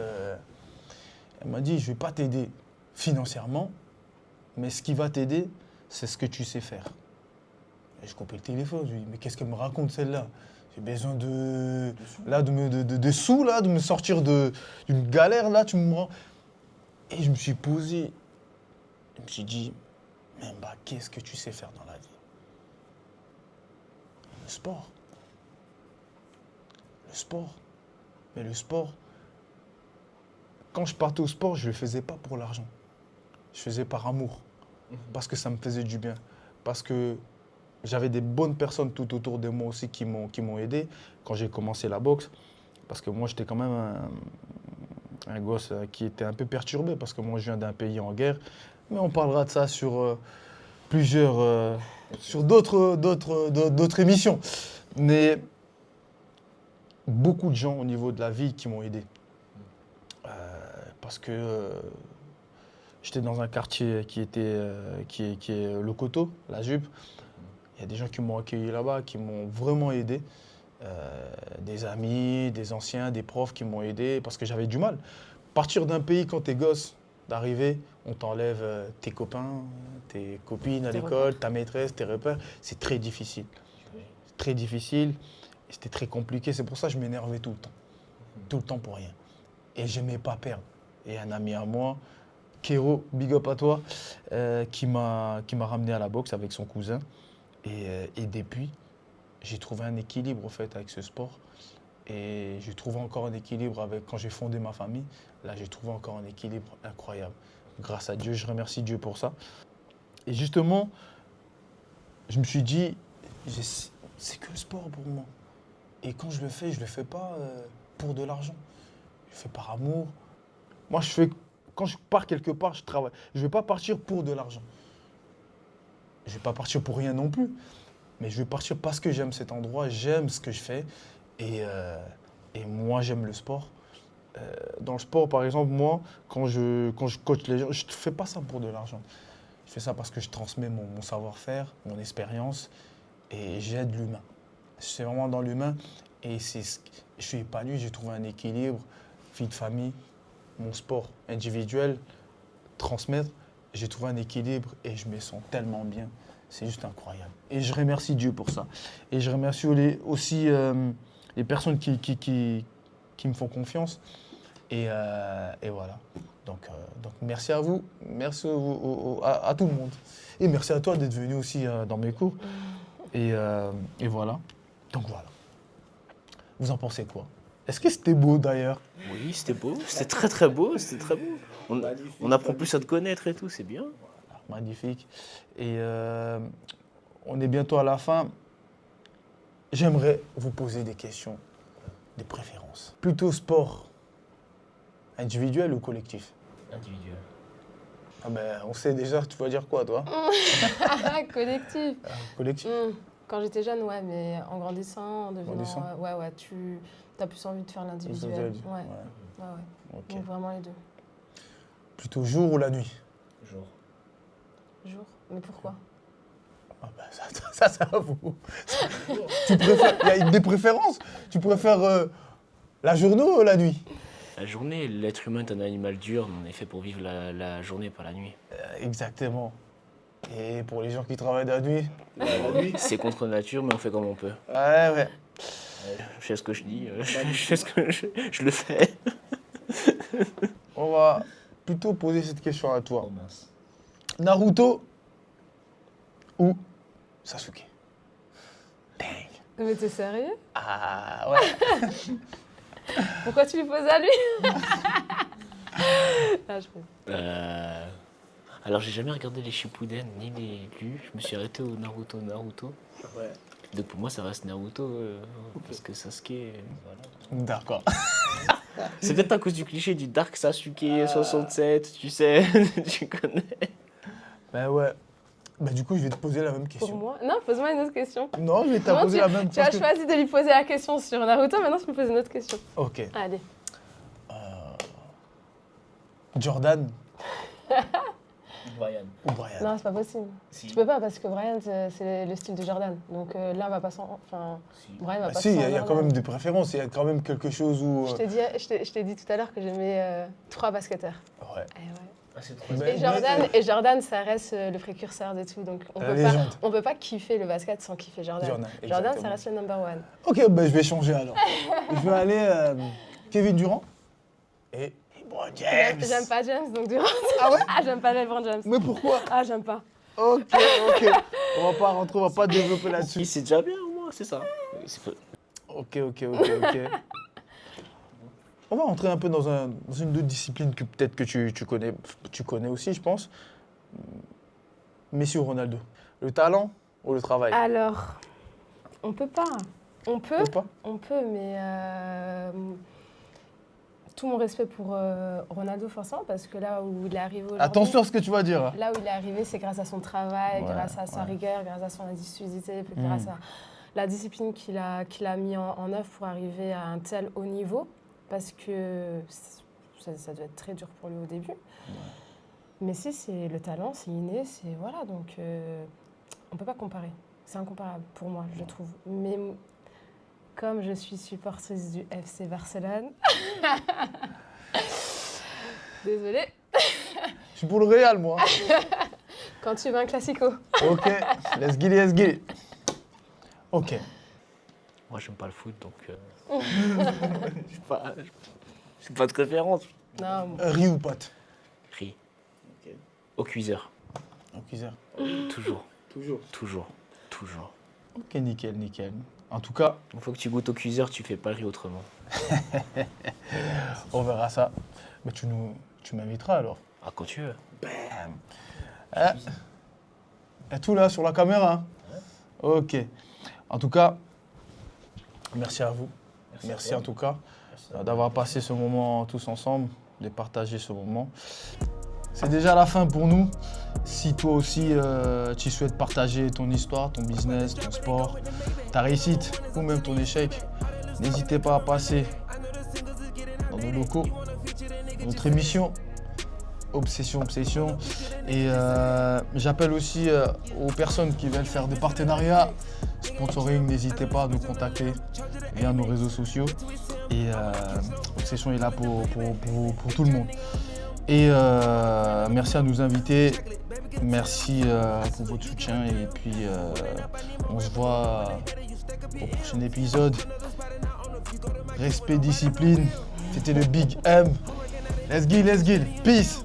Elle m'a dit, je ne vais pas t'aider financièrement, mais ce qui va t'aider, c'est ce que tu sais faire. Et je coupais le téléphone, je lui ai dit, mais qu'est-ce qu'elle me raconte celle-là? J'ai besoin de sous, là, de me sortir d'une galère, là, tu me rends. Et je me suis posé, je me suis dit, mais bah, qu'est-ce que tu sais faire dans la vie? Le sport. Le sport. Mais le sport, quand je partais au sport, je ne le faisais pas pour l'argent. Je faisais par amour. Parce que ça me faisait du bien. Parce que j'avais des bonnes personnes tout autour de moi aussi qui m'ont aidé quand j'ai commencé la boxe. Parce que moi, j'étais quand même un gosse qui était un peu perturbé parce que moi, je viens d'un pays en guerre. Mais on parlera de ça sur sur d'autres émissions. Mais beaucoup de gens au niveau de la vie qui m'ont aidé. Parce que j'étais dans un quartier qui est le Coteau, la Jupe. Il y a des gens qui m'ont accueilli là-bas, qui m'ont vraiment aidé. Des amis, des anciens, des profs qui m'ont aidé parce que j'avais du mal. Partir d'un pays quand t'es gosse, d'arriver, on t'enlève tes copains, tes copines à l'école, ta maîtresse, tes repères. C'est très difficile. Très difficile. Et c'était très compliqué. C'est pour ça que je m'énervais tout le temps. Tout le temps pour rien. Et j'aimais pas perdre. Et un ami à moi, Kéro, big up à toi, qui m'a ramené à la boxe avec son cousin. Et depuis, j'ai trouvé un équilibre en fait, avec ce sport. Et j'ai trouvé encore un équilibre quand j'ai fondé ma famille. Là, j'ai trouvé encore un équilibre incroyable. Grâce à Dieu, je remercie Dieu pour ça. Et justement, je me suis dit, c'est que le sport pour moi. Et quand je le fais pas pour de l'argent. Je le fais par amour. Moi, quand je pars quelque part, je travaille. Je ne vais pas partir pour de l'argent. Je ne vais pas partir pour rien non plus. Mais je vais partir parce que j'aime cet endroit, j'aime ce que je fais. Et moi, j'aime le sport. Dans le sport, par exemple, moi, quand je coach les gens, je ne fais pas ça pour de l'argent. Je fais ça parce que je transmets mon savoir-faire, mon expérience et j'aide l'humain. C'est vraiment dans l'humain et je suis épanoui, j'ai trouvé un équilibre, vie de famille, mon sport individuel, transmettre, j'ai trouvé un équilibre et je me sens tellement bien. C'est juste incroyable. Et je remercie Dieu pour ça. Et je remercie aussi les personnes qui me font confiance. Et voilà. Donc merci à vous, merci à tout le monde. Et merci à toi d'être venu aussi dans mes cours. Et voilà. Donc voilà. Vous en pensez quoi? Est-ce que c'était beau d'ailleurs? Oui, c'était beau, c'était très très beau, c'était très beau. On apprend plus à te connaître et tout, c'est bien. Voilà, magnifique. Et on est bientôt à la fin. J'aimerais vous poser des questions, des préférences. Plutôt sport individuel ou collectif? Individuel. Ah ben, on sait déjà, tu vas dire quoi, toi? Collectif. Collectif. Quand j'étais jeune, ouais, mais en grandissant, en devenant... Grandissant. ouais, tu as plus envie de faire l'individuel. Ouais. Ok. Donc vraiment les deux. Plutôt jour ou la nuit? Jour. Jour. Mais pourquoi? Ah ben, ça c'est à vous. Tu préfères, il y a des préférences. Tu préfères la journée ou la nuit? La journée, l'être humain est un animal dur, on est fait pour vivre la journée, pas la nuit. Exactement. Et pour les gens qui travaillent la nuit? C'est contre nature, mais on fait comme on peut. Ouais. Je sais ce que je dis, je sais ce que je le fais. On va plutôt poser cette question à toi. Oh mince. Naruto ou Sasuke? Dang. Mais t'es sérieux? Ah ouais. Pourquoi tu lui poses à lui? Ah, je peux. Alors j'ai jamais regardé les Shippuden ni les lus, je me suis arrêté au Naruto. Ouais. Donc pour moi ça reste Naruto, parce que Sasuke, voilà. D'accord. C'est peut-être à cause du cliché du Dark Sasuke 67, tu sais, tu connais. Ben ouais. Ben du coup, je vais te poser la même Pour question. moi? Non, pose-moi une autre question. Non, je vais te Non, poser la même Tu as question. choisi de lui poser la question sur Naruto, maintenant tu me poses une autre question. Ok. Allez. Jordan Brian. ou Brian? Non, c'est pas possible. Si. Tu peux pas parce que Brian, c'est le style de Jordan. Donc l'un va pas sans... Enfin, Si. Brian va Bah pas si, sans il y a quand Jordan. même des préférences. Il y a quand même quelque chose où... Je t'ai dit tout à l'heure que j'aimais 3 basketteurs. Ouais. Eh ouais. Ah, c'est trop Mais- Et Jordan, ça reste le précurseur de tout. Donc La légende. on peut pas kiffer le basket sans kiffer Jordan. Jordan, Jordan, ça exactement. reste le number one. Ok, ben je vais changer alors. Je vais aller Kevin Durant et LeBron James. J'aime pas James, donc Durant. Ah ouais? Ah, j'aime pas LeBron James. Mais pourquoi? Ah, j'aime pas. Ok. On va pas rentrer, on va pas développer là-dessus. Si, c'est déjà bien au moins, c'est ça. Ok. On va rentrer un peu dans une autre discipline que peut-être que tu connais aussi, je pense. Messi ou Ronaldo? Le talent ou le travail? Alors, on peut pas. On peut, Ou pas? mais tout mon respect pour Ronaldo forcément, parce que là où il est arrivé aujourd'hui... Attention à ce que tu vas dire. Hein. Là où il est arrivé, c'est grâce à son travail, Ouais, grâce à sa rigueur, grâce à son assiduité, puis grâce à la discipline qu'il a mis en œuvre pour arriver à un tel haut niveau. Parce que ça devait être très dur pour lui au début. Mais si, c'est le talent, c'est inné, c'est... Voilà, donc on ne peut pas comparer. C'est incomparable pour moi, je trouve. Mais comme je suis supportrice du FC Barcelone... Désolée. Je suis pour le Real, moi. Quand tu veux un classico. Ok, let's get it. Ok. Moi j'aime pas le foot donc. J'ai pas de préférence. Non, Riz ou pâte? Riz. Ok. Au cuiseur. Au cuiseur. Toujours. Toujours. Ok, nickel. En tout cas, Une fois que tu goûtes au cuiseur, tu fais pas le riz autrement. on verra ça. Mais tu m'inviteras alors. Ah, quand tu veux. Ah, Il y a tout là sur la caméra. Hein. Ok. En tout cas, merci à vous. Merci en tout cas d'avoir passé ce moment tous ensemble, de partager ce moment. C'est déjà la fin pour nous. Si toi aussi tu souhaites partager ton histoire, ton business, ton sport, ta réussite ou même ton échec, n'hésitez pas à passer dans nos locaux, notre émission Obsession. Et j'appelle aussi aux personnes qui veulent faire des partenariats, sponsoring, n'hésitez pas à nous contacter via nos réseaux sociaux. Et Obsession est là pour tout le monde. Et merci à nos invités, merci pour votre soutien et puis on se voit au prochain épisode. Respect, discipline, c'était le Big M. Let's go, peace.